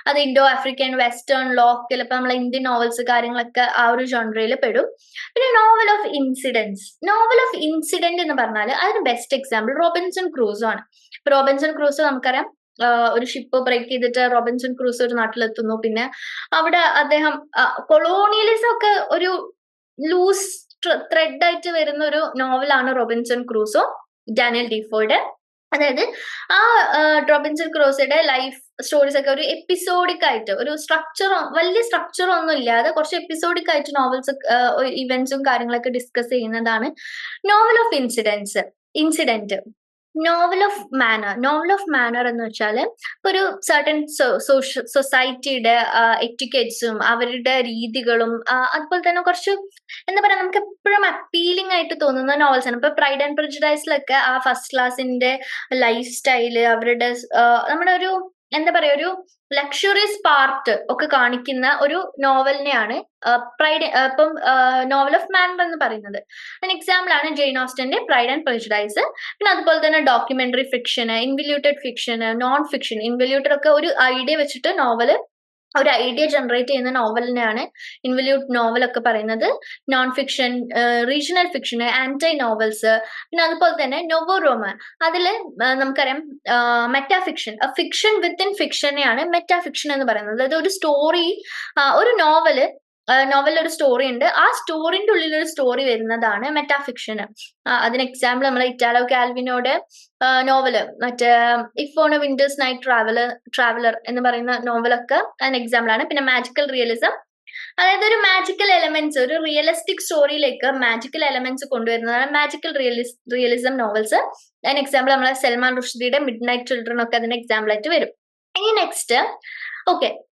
അത് ഇൻഡോ ആഫ്രിക്കൻ, വെസ്റ്റേൺ, ലോക്കൽ, ഇപ്പൊ നമ്മളെ ഇന്ത്യൻ നോവൽസ് കാര്യങ്ങളൊക്കെ ആ ഒരു ജോൺറയിൽ പെടും. പിന്നെ novel of incidence. Novel of incident എന്ന് പറഞ്ഞാൽ അതിന് ബെസ്റ്റ് എക്സാമ്പിൾ റോബിൻസൺ ക്രൂസോ ആണ്. റോബിൻസൺ ക്രൂസോ നമുക്കറിയാം, ഒരു ഷിപ്പ് ബ്രേക്ക് ചെയ്തിട്ട് റോബിൻസൺ ക്രൂസോ ഒരു നാട്ടിലെത്തുന്നു. പിന്നെ അവിടെ അദ്ദേഹം കൊളോണിയലിസം ഒക്കെ ഒരു ലൂസ് ത്രെഡ് ആയിട്ട് വരുന്ന ഒരു നോവലാണ് റോബിൻസൺ ക്രൂസോ, ഡാനിയൽ ഡീഫോയുടെ. അതായത് ആ റോബിൻസൺ ക്രൂസോയുടെ ലൈഫ് സ്റ്റോറീസ് ഒക്കെ ഒരു എപ്പിസോഡിക് ആയിട്ട്, ഒരു വലിയ സ്ട്രക്ചർ ഒന്നും ഇല്ലാതെ കുറച്ച് എപ്പിസോഡിക് ആയിട്ട് നോവൽസ്, ഇവന്റ്സും കാര്യങ്ങളൊക്കെ ഡിസ്കസ് ചെയ്യുന്നതാണ് novel of incident. Novel of manner എന്ന് വെച്ചാൽ ഒരു സർട്ടൻ സൊസൈറ്റിയുടെ എറ്റിക്കറ്റ്സും അവരുടെ രീതികളും, അതുപോലെ തന്നെ കുറച്ച് എന്താ പറയാ, നമുക്ക് എപ്പോഴും അപ്പീലിംഗ് ആയിട്ട് തോന്നുന്ന നോവൽസ് ആണ്. ഇപ്പൊ പ്രൈഡ് ആൻഡ് പ്രെജുഡൈസിലൊക്കെ ആ ഫസ്റ്റ് ക്ലാസിന്റെ ലൈഫ് സ്റ്റൈല്, അവരുടെ നമ്മുടെ ഒരു എന്താ പറയാ, ഒരു ലക്ഷറിയസ് പാർട്ട് ഒക്കെ കാണിക്കുന്ന ഒരു നോവലിനെയാണ് ഇപ്പം നോവൽ ഓഫ് മാനർ എന്ന് പറയുന്നത്. അതിന് എക്സാമ്പിൾ ആണ് ജെയിൻ ഓസ്റ്റന്റെ പ്രൈഡ് ആൻഡ് പ്രെജുഡൈസ്. പിന്നെ അതുപോലെ തന്നെ documentary fiction, ഇൻവല്യൂട്ടഡ് fiction, non fiction. ഇൻവല്യൂട്ടഡ് ഒക്കെ ഒരു ഐഡിയ വെച്ചിട്ട് ഒരു ഐഡിയ ജനറേറ്റ് ചെയ്യുന്ന നോവലിനെയാണ് ഇൻവല്യൂട്ട് നോവൽ ഒക്കെ പറയുന്നത്. Non fiction, regional fiction, anti novels. പിന്നെ അതുപോലെ തന്നെ നൊവോ റോമാൻ. അതിൽ നമുക്കറിയാം മെറ്റാഫിക്ഷൻ, ഫിക്ഷൻ വിത്തിൻ ഫിക്ഷനെയാണ് മെറ്റാഫിക്ഷൻ എന്ന് പറയുന്നത്. അതായത് ഒരു സ്റ്റോറി, ഒരു നോവലിൽ ഒരു സ്റ്റോറി ഉണ്ട്, ആ സ്റ്റോറിന്റെ ഉള്ളിൽ ഒരു സ്റ്റോറി വരുന്നതാണ് മെറ്റാഫിക്ഷൻ. അതിന് എക്സാമ്പിൾ നമ്മൾ ഇറ്റാലോ കാൽവിനോട് നോവല്, മറ്റേ if on A winter's night traveller എന്ന് പറയുന്ന നോവലൊക്കെ അതിന് എക്സാമ്പിൾ ആണ്. പിന്നെ മാജിക്കൽ റിയലിസം, അതായത് ഒരു മാജിക്കൽ എലമെന്റ്സ്, ഒരു റിയലിസ്റ്റിക് സ്റ്റോറിയിലേക്ക് മാജിക്കൽ എലമെന്റ്സ് കൊണ്ടുവരുന്നതാണ് മാജിക്കൽ റിയലിസം നോവൽസ്. അതിന് എക്സാമ്പിൾ നമ്മളെ സൽമാൻ റുഷ്ദിയുടെ മിഡ് നൈറ്റ് ചിൽഡ്രൻ ഒക്കെ അതിന് എക്സാമ്പിൾ ആയിട്ട് വരും. ഇനി next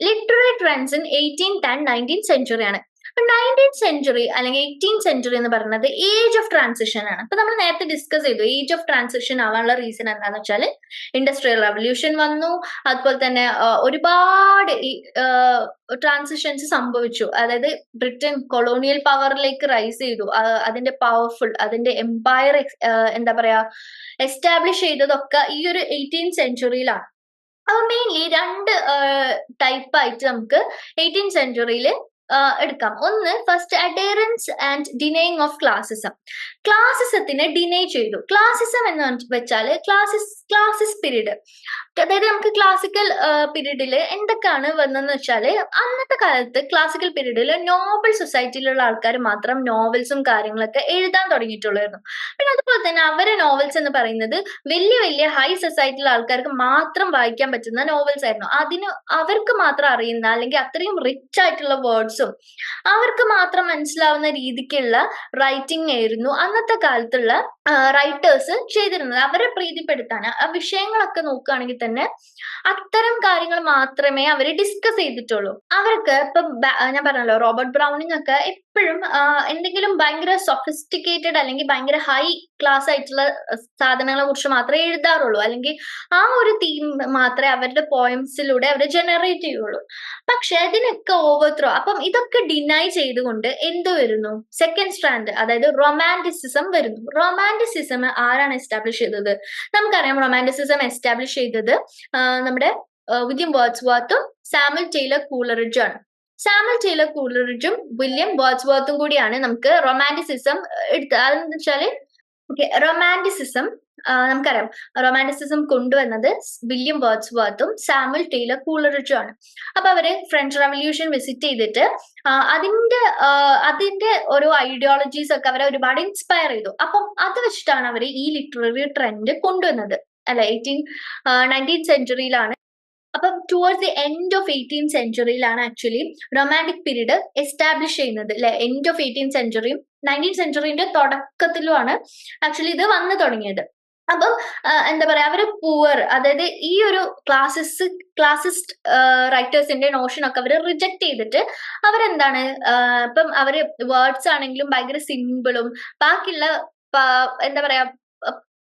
literary trends in 18th and 19th century ആണ്. അപ്പൊ 19th സെഞ്ചുറി അല്ലെങ്കിൽ 18th സെഞ്ചുറി എന്ന് പറയുന്നത് ഏജ് ഓഫ് ട്രാൻസിഷൻ ആണ്. അപ്പൊ നമ്മൾ നേരത്തെ ഡിസ്കസ് ചെയ്തു ഏജ് ഓഫ് ട്രാൻസിഷൻ ആവാനുള്ള റീസൺ എന്താണെന്ന് വെച്ചാൽ ഇൻഡസ്ട്രിയൽ റവല്യൂഷൻ വന്നു, അതുപോലെ തന്നെ ഒരുപാട് ട്രാൻസിഷൻസ് സംഭവിച്ചു. അതായത് ബ്രിട്ടൻ കൊളോണിയൽ പവറിലേക്ക് റൈസ് ചെയ്തു, അതിന്റെ പവർഫുൾ, അതിന്റെ എംപയർ എന്താ പറയാ എസ്റ്റാബ്ലിഷ് ചെയ്തതൊക്കെ ഈ ഒരു 18th സെഞ്ചുറിയിലാണ്. അപ്പൊ മെയിൻലി രണ്ട് ടൈപ്പ് ആയിട്ട് നമുക്ക് 18th സെഞ്ചുറിയിൽ എടുക്കാം. ഒന്ന്, first adherence and denying of classism. ക്ലാസിസത്തിനെ ഡിനൈ ചെയ്തു. ക്ലാസിസം എന്ന് വെച്ചാൽ ക്ലാസിസ് പീരീഡ്, അതായത് നമുക്ക് ക്ലാസിക്കൽ പീരീഡിൽ എന്തൊക്കെയാണ് വന്നതെന്ന് വെച്ചാൽ അന്നത്തെ കാലത്ത് ക്ലാസിക്കൽ പീരീഡിൽ നോബൽ സൊസൈറ്റിയിലുള്ള ആൾക്കാർ മാത്രം നോവൽസും കാര്യങ്ങളൊക്കെ എഴുതാൻ തുടങ്ങിയിട്ടുള്ളായിരുന്നു. പിന്നെ അതുപോലെ തന്നെ അവരെ നോവൽസ് എന്ന് പറയുന്നത് വലിയ വലിയ ഹൈ സൊസൈറ്റിയിലുള്ള ആൾക്കാർക്ക് മാത്രം വായിക്കാൻ പറ്റുന്ന നോവൽസ് ആയിരുന്നു. അവർക്ക് മാത്രം അറിയുന്ന, അല്ലെങ്കിൽ അത്രയും റിച്ച് ആയിട്ടുള്ള വേർഡ്സും അവർക്ക് മാത്രം മനസ്സിലാവുന്ന രീതിക്കുള്ള റൈറ്റിംഗ് ആയിരുന്നു അന്നത്തെ കാലത്തുള്ള റൈറ്റേഴ്സ് ചെയ്തിരുന്നത്. അവരെ പ്രീതിപ്പെടുത്താൻ ആ വിഷയങ്ങളൊക്കെ നോക്കുകയാണെങ്കിൽ തന്നെ അത്തരം കാര്യങ്ങൾ മാത്രമേ അവർ ഡിസ്കസ് ചെയ്തിട്ടുള്ളൂ. അവർക്ക് ഇപ്പൊ ഞാൻ പറഞ്ഞല്ലോ, റോബർട്ട് ബ്രൗണിംഗ് ഒക്കെ എപ്പോഴും എന്തെങ്കിലും ഭയങ്കര സൊഫിസ്റ്റിക്കേറ്റഡ് അല്ലെങ്കിൽ ഭയങ്കര ഹൈ ക്ലാസ് ആയിട്ടുള്ള സാധനങ്ങളെ കുറിച്ച് മാത്രമേ എഴുതാറുള്ളൂ, അല്ലെങ്കിൽ ആ ഒരു തീം മാത്രമേ അവരുടെ പോയംസിലൂടെ അവർ ജനറേറ്റ് ചെയ്യുള്ളൂ. പക്ഷെ ഇതിനൊക്കെ ഓവർത്രോ, അപ്പം ഇതൊക്കെ ഡിനൈ ചെയ്തുകൊണ്ട് എന്ത് വരുന്നു, സെക്കൻഡ് സ്ട്രാൻഡ്, അതായത് റൊമാൻറ്റിസിസം വരുന്നു. റൊമാൻറ്റിസിസം ആരാണ് എസ്റ്റാബ്ലിഷ് ചെയ്തത്? നമുക്കറിയാം റൊമാൻറ്റിസിസം എസ്റ്റാബ്ലിഷ് ചെയ്തത് നമ്മുടെ വില്യം വേർഡ്സ്വർത്തും സാമുവൽ ടെയ്ലർ കൂളറിഡ്ജും ആണ്. സാമുവൽ ടെയ്ലർ കൂളറിഡ്ജും വില്യം വേർഡ്സ്വർത്തും കൂടിയാണ് നമുക്ക് റൊമാൻറ്റിസിസം എടുത്തത്. അതെന്ന് വെച്ചാല് റൊമാൻറ്റിസിസം നമുക്കറിയാം റൊമാൻറ്റിസിസം കൊണ്ടുവന്നത് വില്യം വേർഡ്സ്വർത്തും സാമുവൽ ടെയ്ലർ കൂളറിഡ്ജും ആണ്. അപ്പൊ അവര് ഫ്രഞ്ച് റവല്യൂഷൻ വിസിറ്റ് ചെയ്തിട്ട് അതിന്റെ ഓരോ ഐഡിയോളജീസ് ഒക്കെ അവരെ ഒരുപാട് ഇൻസ്പയർ ചെയ്തു. അപ്പം അത് വെച്ചിട്ടാണ് അവർ ഈ ലിറ്റററി ട്രെൻഡ് കൊണ്ടുവന്നത്. അല്ല 19th സെഞ്ചുറിയിലാണ്. അപ്പം towards the end of 18th സെഞ്ചുറിയിലാണ് ആക്ച്വലി റൊമാൻറ്റിക് പീരീഡ് എസ്റ്റാബ്ലിഷ് ചെയ്യുന്നത് അല്ലെ. എൻഡ് ഓഫ് 18th സെഞ്ചുറിയും 19th സെഞ്ചുറിന്റെ തുടക്കത്തിലുമാണ് ആക്ച്വലി ഇത് വന്നു തുടങ്ങിയത്. അപ്പം എന്താ പറയാ, അവര് പൂവർ, അതായത് ഈ ഒരു ക്ലാസിസ്റ്റ് റൈറ്റേഴ്സിന്റെ നോഷൻ ഒക്കെ അവര് റിജക്ട് ചെയ്തിട്ട് അവരെന്താണ്, ഇപ്പം അവര് വേർഡ്സ് ആണെങ്കിലും ഭയങ്കര സിമ്പിളും ബാക്കിയുള്ള എന്താ പറയാ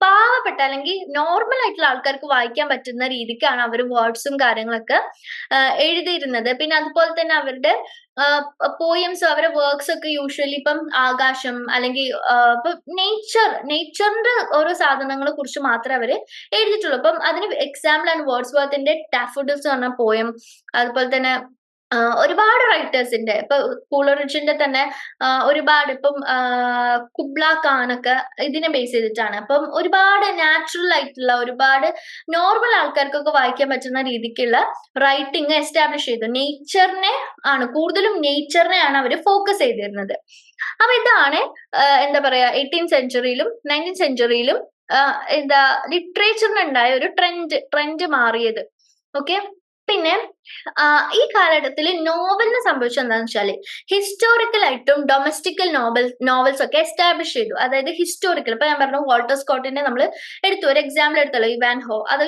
പാവപ്പെട്ട അല്ലെങ്കിൽ നോർമൽ ആയിട്ടുള്ള ആൾക്കാർക്ക് വായിക്കാൻ പറ്റുന്ന രീതിക്കാണ് അവർ വേർഡ്സും കാര്യങ്ങളൊക്കെ എഴുതിയിരുന്നത്. പിന്നെ അതുപോലെ തന്നെ അവരുടെ പോയംസും അവരുടെ വർക്ക്സ് ഒക്കെ യൂഷ്വലി ഇപ്പം ആകാശം അല്ലെങ്കിൽ ഇപ്പം നേച്ചറിന്റെ ഓരോ സാധനങ്ങളെ കുറിച്ച് മാത്രമേ അവര് എഴുതിയിട്ടുള്ളൂ. അപ്പം അതിന് എക്സാമ്പിൾ ആണ് വേർഡ്സ് വർത്തിന്റെ ഡാഫോഡിൽസ് എന്ന് പറഞ്ഞ പോയം. അതുപോലെ തന്നെ ഒരുപാട് റൈറ്റേഴ്സിന്റെ ഇപ്പൊ കൂളറിച്ചിന്റെ തന്നെ ഒരുപാട് ഇപ്പം കുബ്ല ഖാനൊക്കെ ഇതിനെ ബേസ് ചെയ്തിട്ടാണ്. അപ്പം ഒരുപാട് നാച്ചുറൽ ആയിട്ടുള്ള ഒരുപാട് നോർമൽ ആൾക്കാർക്കൊക്കെ വായിക്കാൻ പറ്റുന്ന രീതിക്കുള്ള റൈറ്റിംഗ് എസ്റ്റാബ്ലിഷ് ചെയ്തു. കൂടുതലും നേച്ചറിനെയാണ് അവർ ഫോക്കസ് ചെയ്തിരുന്നത്. അപ്പൊ ഇതാണ് എന്താ പറയാ 18th സെഞ്ചുറിയിലും 19th സെഞ്ചുറിയിലും എന്താ ലിറ്ററേച്ചറിനുണ്ടായ ഒരു ട്രെൻഡ് മാറിയത്. ഓക്കെ, പിന്നെ ഈ കാലഘട്ടത്തിൽ നോവലിന് സംഭവിച്ചത് എന്താണെന്ന് വെച്ചാല് ഹിസ്റ്റോറിക്കൽ ആയിട്ടും ഡൊമസ്റ്റിക്കൽ നോവൽസ് ഒക്കെ എസ്റ്റാബ്ലിഷ് ചെയ്തു. അതായത് ഹിസ്റ്റോറിക്കൽ, ഇപ്പൊ ഞാൻ പറഞ്ഞു വാൾട്ടർ സ്കോട്ടിന്റെ നമ്മൾ എടുത്തു, ഒരു എക്സാമ്പിൾ എടുത്തല്ലോ ഇവാൻ ഹോ, അത്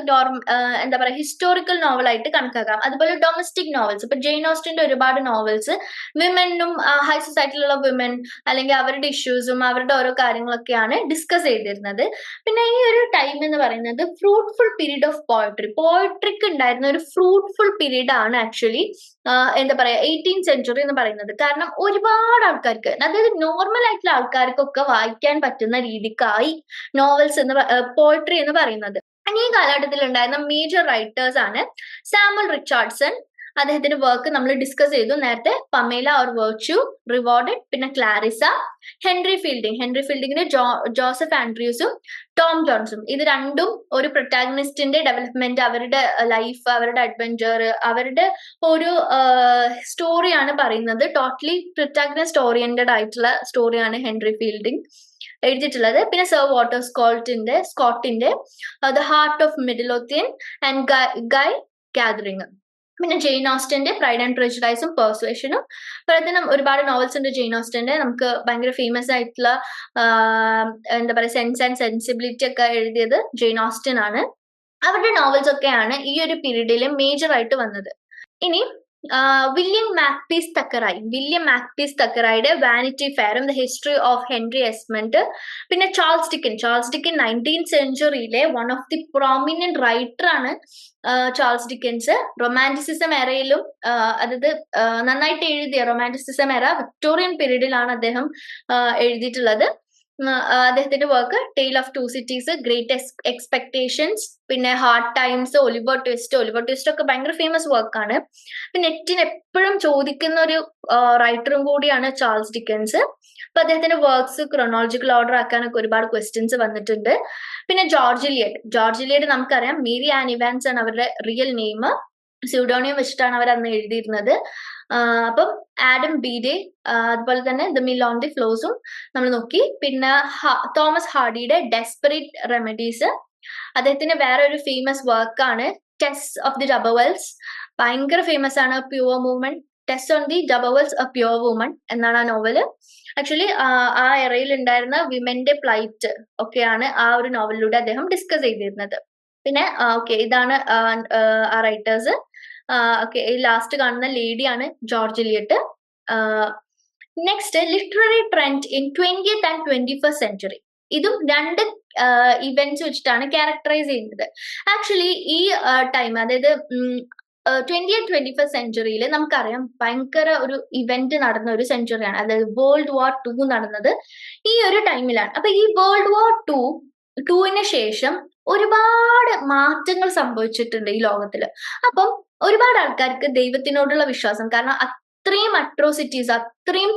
എന്താ പറയാ ഹിസ്റ്റോറിക്കൽ നോവൽ ആയിട്ട് കണക്കാക്കാം. അതുപോലെ ഡൊമസ്റ്റിക് നോവൽസ്, ഇപ്പൊ ജെയിൻ ഓസ്റ്റന്റെ ഒരുപാട് നോവൽസ് വിമനും ഹൈ സൊസൈറ്റിയിലുള്ള വിമൻ അല്ലെങ്കിൽ അവരുടെ ഇഷ്യൂസും അവരുടെ ഓരോ കാര്യങ്ങളൊക്കെയാണ് ഡിസ്കസ് ചെയ്തിരുന്നത്. പിന്നെ ഈ ഒരു ടൈം എന്ന് പറയുന്നത് ഫ്രൂട്ട്ഫുൾ പീരീഡ് ഓഫ് പോയട്രിക്ക് ഉണ്ടായിരുന്ന ഒരു ഫ്രൂട്ട്ഫുൾ പീരീഡ് ആണ് ആക്ച്വലി എന്താ പറയാ 18th സെഞ്ചുറി എന്ന് പറയുന്നത്. കാരണം ഒരുപാട് ആൾക്കാർക്ക്, അതായത് നോർമൽ ആയിട്ടുള്ള ആൾക്കാർക്കൊക്കെ വായിക്കാൻ പറ്റുന്ന രീതിക്കായി നോവൽസ് പോയട്രി എന്ന് പറയുന്നത്. ഈ കാലഘട്ടത്തിൽ ഉണ്ടായിരുന്ന മേജർ റൈറ്റേഴ്സ് ആണ് സാമുവൽ റിച്ചാർഡ്സൺ, അദ്ദേഹത്തിന്റെ വർക്ക് നമ്മൾ ഡിസ്കസ് ചെയ്തു നേരത്തെ, പമേല ഓർ വെർച്യു, റിവാർഡഡ്, പിന്നെ ക്ലാരിസ, ഹെൻറി ഫീൽഡിങ്ങിന് ജോസഫ് ആൻഡ്രൂസും ടോം ജോൺസും. ഇത് രണ്ടും ഒരു പ്രൊട്ടാഗണിസ്റ്റിന്റെ ഡെവലപ്മെന്റ്, അവരുടെ ലൈഫ്, അവരുടെ അഡ്വഞ്ചർ, അവരുടെ ഒരു സ്റ്റോറിയാണ് പറയുന്നത്. ടോട്ടലി പ്രൊട്ടാഗണിസ്റ്റ് ഓറിയന്റഡ് ആയിട്ടുള്ള സ്റ്റോറിയാണ് ഹെൻറി ഫീൽഡിങ് എഴുതിയിട്ടുള്ളത്. പിന്നെ സർ വാട്ടർ സ്കോട്ടിന്റെ the heart of Midlothian and Guy gathering. പിന്നെ ജെയിൻ ഓസ്റ്റന്റെ പ്രൈഡ് ആൻഡ് പ്രെജുഡൈസും പെർസുവേഷനും. അതുപോലെ ഒരുപാട് നോവൽസ് ഉണ്ട് ജെയിൻ ഓസ്റ്റന്റെ. നമുക്ക് ഭയങ്കര ഫേമസ് ആയിട്ടുള്ള എന്താ പറയുക സെൻസ് ആൻഡ് സെൻസിബിലിറ്റി ഒക്കെ എഴുതിയത് ജെയിൻ ഓസ്റ്റൻ ആണ്. അവരുടെ നോവൽസ് ഒക്കെയാണ് ഈ ഒരു പീരീഡിൽ മേജർ ആയിട്ട് വന്നത്. ഇനി വില്യം മാക്പീസ് തക്കറായിയുടെ വാനിറ്റി ഫെയറും the history of Henry Esmond. പിന്നെ ചാൾസ് ഡിക്കൻ 19th സെഞ്ചുറിയിലെ one of the prominent writer ആണ് ചാൾസ് ഡിക്കൻസ്. റൊമാൻറ്റിസിസം എറയിലും അതായത് നന്നായിട്ട് എഴുതിയ റൊമാൻറ്റിസിസം എറ വിക്ടോറിയൻ പീരീഡിലാണ് അദ്ദേഹം എഴുതിയിട്ടുള്ളത്. അദ്ദേഹത്തിന്റെ work tail of two cities, great expectations, പിന്നെ ഹാർഡ് ടൈംസ്, ഒലിവർ ട്വിസ്റ്റ് ഒക്കെ ഭയങ്കര ഫേമസ് വർക്കാണ്. പിന്നെ നെറ്റിന് എപ്പോഴും ചോദിക്കുന്ന ഒരു റൈറ്ററും കൂടിയാണ് ചാൾസ് ഡിക്കൻസ്. അപ്പൊ അദ്ദേഹത്തിന്റെ വർക്ക്സ് ക്രോണോളജിക്കൽ ഓർഡർ ആക്കാനൊക്കെ ഒരുപാട് ക്വസ്റ്റ്യൻസ് വന്നിട്ടുണ്ട്. പിന്നെ ജോർജ് ഇലിയട്ട് നമുക്കറിയാം, മേരി ആൻ ഇവാൻസ് ആണ് അവരുടെ റിയൽ നെയിം, സ്യൂഡോണിയം വെച്ചിട്ടാണ് അവർ അന്ന് എഴുതിയിരുന്നത്. അപ്പം ആഡം ബീഡെ, അതുപോലെ തന്നെ ദ മിൽ ഓൺ ദി ഫ്ലോസും നമ്മൾ നോക്കി. പിന്നെ തോമസ് ഹാർഡിയുടെ ഡെസ്പെറേറ്റ് റെമഡീസ്, അദ്ദേഹത്തിന്റെ വേറെ ഒരു ഫേമസ് വർക്കാണ് ടെസ് ഓഫ് ദി ഡബർവെൽസ്. ഭയങ്കര ഫേമസ് ആണ്. Pure movement, Tess on the d'Urbervilles a pure woman എന്നാണ് ആ നോവല്. ആക്ച്വലി ആ എറയിൽ ഉണ്ടായിരുന്ന വിമന്റെ പ്ലൈറ്റ് ഒക്കെയാണ് ആ ഒരു നോവലിലൂടെ അദ്ദേഹം ഡിസ്കസ് ചെയ്തിരുന്നത്. പിന്നെ ഓക്കെ, ഇതാണ് ആ റൈറ്റേഴ്സ്. ഓക്കെ, ഈ ലാസ്റ്റ് കാണുന്ന ലേഡിയാണ് George Eliot. Next, literary trend in 20th and 21st century. ഇതും രണ്ട് ഇവന്റ്സ് വെച്ചിട്ടാണ് ക്യാരക്ടറൈസ് ചെയ്യുന്നത്. ആക്ച്വലി ഈ ടൈം, അതായത് 20th 21st സെഞ്ചുറിയിൽ നമുക്കറിയാം ഭയങ്കര ഒരു ഇവന്റ് നടന്ന ഒരു സെഞ്ചുറിയാണ്. അതായത് വേൾഡ് വാർ 2 നടന്നത് ഈ ഒരു ടൈമിലാണ്. അപ്പൊ ഈ വേൾഡ് വാർ 2 ശേഷം ഒരുപാട് മാറ്റങ്ങൾ സംഭവിച്ചിട്ടുണ്ട് ഈ ലോകത്തില്. അപ്പം ഒരുപാട് ആൾക്കാർക്ക് ദൈവത്തിനോടുള്ള വിശ്വാസം, കാരണം അത്രയും അട്രോസിറ്റീസ്, അത്രയും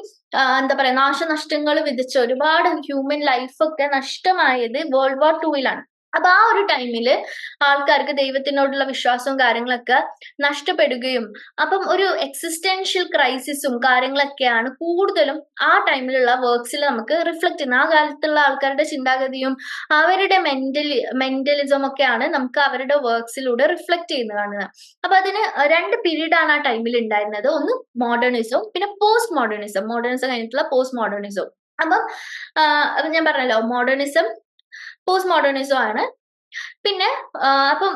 എന്താ പറയാ നാശനഷ്ടങ്ങൾ വിധിച്ച ഒരുപാട് ഹ്യൂമൻ ലൈഫ് ഒക്കെ നഷ്ടമായത് വേൾഡ് വാർ 2 ലാണ്. അപ്പൊ ആ ഒരു ടൈമില് ആൾക്കാർക്ക് ദൈവത്തിനോടുള്ള വിശ്വാസവും കാര്യങ്ങളൊക്കെ നഷ്ടപ്പെടുകയും അപ്പം ഒരു എക്സിസ്റ്റൻഷ്യൽ ക്രൈസിസും കാര്യങ്ങളൊക്കെയാണ് കൂടുതലും ആ ടൈമിലുള്ള വർക്ക്സിൽ നമുക്ക് റിഫ്ലക്ട് ചെയ്യുന്നത്. ആ കാലത്തുള്ള ആൾക്കാരുടെ ചിന്താഗതിയും അവരുടെ മെന്റലിസം ഒക്കെയാണ് നമുക്ക് അവരുടെ വർക്ക്സിലൂടെ റിഫ്ലക്ട് ചെയ്യുന്നത് കാണുന്നത്. അപ്പൊ അതിന് രണ്ട് പീരീഡ് ആണ് ആ ടൈമിൽ ഉണ്ടായിരുന്നത്. ഒന്ന് മോഡേണിസവും പിന്നെ പോസ്റ്റ് മോഡേണിസം. മോഡേണിസം കഴിഞ്ഞിട്ടുള്ള പോസ്റ്റ് മോഡേണിസവും. അപ്പം അപ്പൊ ഞാൻ പറഞ്ഞല്ലോ മോഡേണിസം പോസ്റ്റ് മോഡേണിസം ആണ്. പിന്നെ അപ്പം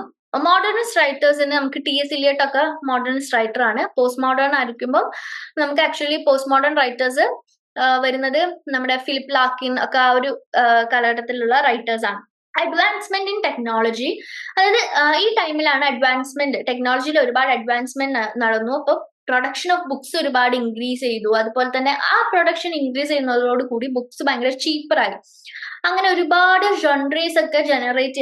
മോഡേണിസ്റ്റ് റൈറ്റേഴ്സിന് നമുക്ക് ടി.എസ്. ഇലിയട്ട് ഒക്കെ മോഡേണിസ്റ്റ് റൈറ്റർ ആണ്. പോസ്റ്റ് മോഡേൺ ആയിരിക്കുമ്പോൾ നമുക്ക് ആക്ച്വലി പോസ്റ്റ് മോഡേൺ റൈറ്റേഴ്സ് വരുന്നത് നമ്മുടെ ഫിലിപ്പ് ലാക്കിൻ ഒക്കെ ആ ഒരു കാലഘട്ടത്തിലുള്ള റൈറ്റേഴ്സ് ആണ്. അഡ്വാൻസ്മെന്റ് ഇൻ ടെക്നോളജി, അതായത് ഈ ടൈമിലാണ് ടെക്നോളജിയിൽ ഒരുപാട് അഡ്വാൻസ്മെന്റ് നടന്നു. അപ്പൊ പ്രൊഡക്ഷൻ ഓഫ് ബുക്സ് ഒരുപാട് ഇൻക്രീസ് ചെയ്തു. അതുപോലെ തന്നെ ആ പ്രൊഡക്ഷൻ ഇൻക്രീസ് ചെയ്യുന്നതോട് കൂടി ബുക്സ് ഭയങ്കര ചീപ്പറായി. അങ്ങനെ ഒരുപാട് ജോൺറീസ് ഒക്കെ ജനറേറ്റ്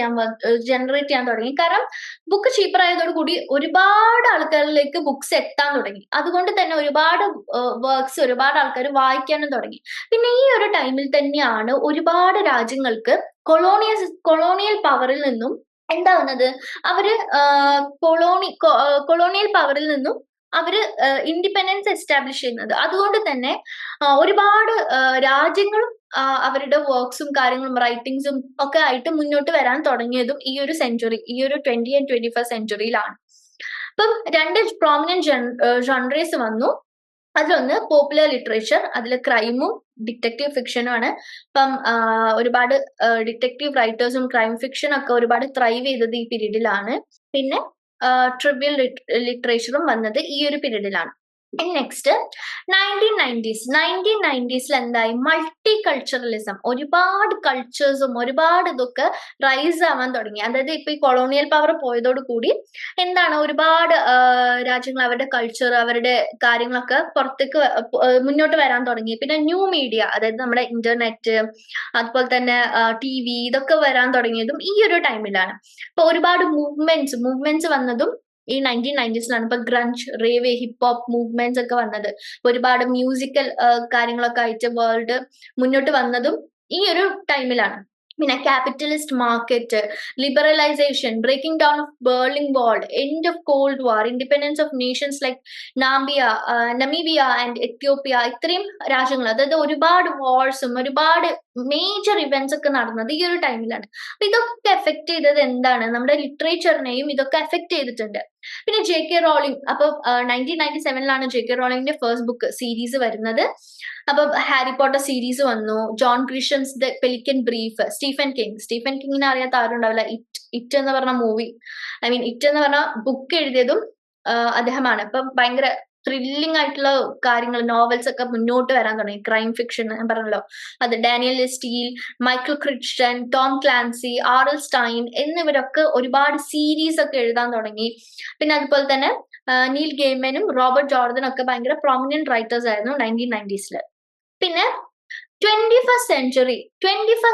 ചെയ്യാൻ തുടങ്ങി. കാരണം ബുക്ക് ചീപ്പർ ആയതോട് കൂടി ഒരുപാട് ആൾക്കാരിലേക്ക് ബുക്സ് എത്താൻ തുടങ്ങി. അതുകൊണ്ട് തന്നെ ഒരുപാട് വർക്ക്സ് ഒരുപാട് ആൾക്കാർ വായിക്കാനും തുടങ്ങി. പിന്നെ ഈ ഒരു ടൈമിൽ തന്നെയാണ് ഒരുപാട് രാജ്യങ്ങൾക്ക് കൊളോണിയൽ പവറിൽ നിന്നും എന്താവുന്നത്, അവര് കൊളോണിയൽ പവറിൽ നിന്നും അവര് ഇൻഡിപെൻഡൻസ് എസ്റ്റാബ്ലിഷ് ചെയ്യുന്നത്. അതുകൊണ്ട് തന്നെ ഒരുപാട് രാജ്യങ്ങളും അവരുടെ വർക്ക്സും കാര്യങ്ങളും റൈറ്റിംഗ്സും ഒക്കെ ആയിട്ട് മുന്നോട്ട് വരാൻ തുടങ്ങിയതും ഈ ഒരു 20 and 21st സെഞ്ചുറിയിലാണ്. അപ്പം രണ്ട് പ്രോമിനന്റ് ജോൺറീസ് വന്നു. അതിലൊന്ന് പോപ്പുലർ ലിറ്ററേച്ചർ, അതിൽ ക്രൈമും ഡിറ്റക്റ്റീവ് ഫിക്ഷനും ആണ്. ഇപ്പം ഒരുപാട് ഡിറ്റക്റ്റീവ് റൈറ്റേഴ്സും ക്രൈം ഫിക്ഷൻ ഒക്കെ ഒരുപാട് ത്രൈവ് ചെയ്തത് ഈ പീരീഡിലാണ്. പിന്നെ ട്രിവിയൽ ലിറ്ററേച്ചറും വന്നത് ഈ ഒരു പീരീഡിലാണ്. നെക്സ്റ്റ് 1990s എന്തായി, മൾട്ടി കൾച്ചറലിസം, ഒരുപാട് കൾച്ചേഴ്സും ഒരുപാട് ഇതൊക്കെ റൈസ് ആവാൻ തുടങ്ങി. അതായത് ഇപ്പൊ ഈ കൊളോണിയൽ പവർ പോയതോട് കൂടി എന്താണ് ഒരുപാട് രാജ്യങ്ങൾ അവരുടെ കൾച്ചർ അവരുടെ കാര്യങ്ങളൊക്കെ പുറത്തേക്ക് മുന്നോട്ട് വരാൻ തുടങ്ങി. പിന്നെ ന്യൂ മീഡിയ, അതായത് നമ്മുടെ ഇന്റർനെറ്റ് അതുപോലെ തന്നെ TV ഇതൊക്കെ വരാൻ തുടങ്ങിയതും ഈ ഒരു ടൈമിലാണ്. ഇപ്പൊ ഒരുപാട് മൂവ്മെന്റ്സ് വന്നതും ഈ 1990s ഇപ്പൊ ഗ്രഞ്ച്, റേവ്, ഹിപ്പ് ഹോപ്പ് മൂവ്മെന്റ്സ് ഒക്കെ വന്നത്, ഒരുപാട് മ്യൂസിക്കൽ കാര്യങ്ങളൊക്കെ ആയിട്ട് വേൾഡ് മുന്നോട്ട് വന്നതും ഈ ഒരു ടൈമിലാണ്. പിന്നെ capitalist market, liberalisation, breaking down of Berlin wall, end of cold war, independence of nations like Namibia and Ethiopia, ഇത്രയും രാജ്യങ്ങൾ, അതായത് ഒരുപാട് വാർസും ഒരുപാട് മേജർ ഇവന്റ്സ് ഒക്കെ നടന്നത് ഈ ഒരു ടൈമിലാണ്. അപ്പൊ ഇതൊക്കെ എഫക്ട് ചെയ്തത് എന്താണ്, നമ്മുടെ ലിറ്ററേച്ചറിനെയും ഇതൊക്കെ എഫക്ട് ചെയ്തിട്ടുണ്ട്. പിന്നെ JK റോളിംഗ്, അപ്പൊ 1997 JK റോളിംഗിന്റെ ഫസ്റ്റ് ബുക്ക് സീരീസ് വരുന്നത്. അപ്പൊ ഹാരി പോട്ടർ സീരീസ് വന്നു, John Grisham's the pelican brief, Stephen കിങ്ങിനെ അറിയാത്ത ആരും ഉണ്ടാവില്ല. ഇറ്റ് എന്ന് പറഞ്ഞ മൂവി, ഇറ്റ് എന്ന് പറഞ്ഞ ബുക്ക് എഴുതിയതും അദ്ദേഹമാണ്. ഇപ്പൊ ഭയങ്കര ത്രില്ലിംഗ് ആയിട്ടുള്ള കാര്യങ്ങൾ, നോവൽസ് ഒക്കെ മുന്നോട്ട് വരാൻ തുടങ്ങി. ക്രൈം ഫിക്ഷൻ ഞാൻ പറഞ്ഞല്ലോ, അത് Daniel steel, Michael Kristen, Tom Clancy, R.L. സ്റ്റൈൻ എന്നിവരൊക്കെ ഒരുപാട് സീരീസ് ഒക്കെ എഴുതാൻ തുടങ്ങി. പിന്നെ അതുപോലെ തന്നെ നീൽ ഗെയ്മനും റോബർട്ട് ജോർദനും ഒക്കെ ഭയങ്കര പ്രോമിനന്റ് റൈറ്റേഴ്സ് ആയിരുന്നു 1990s. പിന്നെ 21st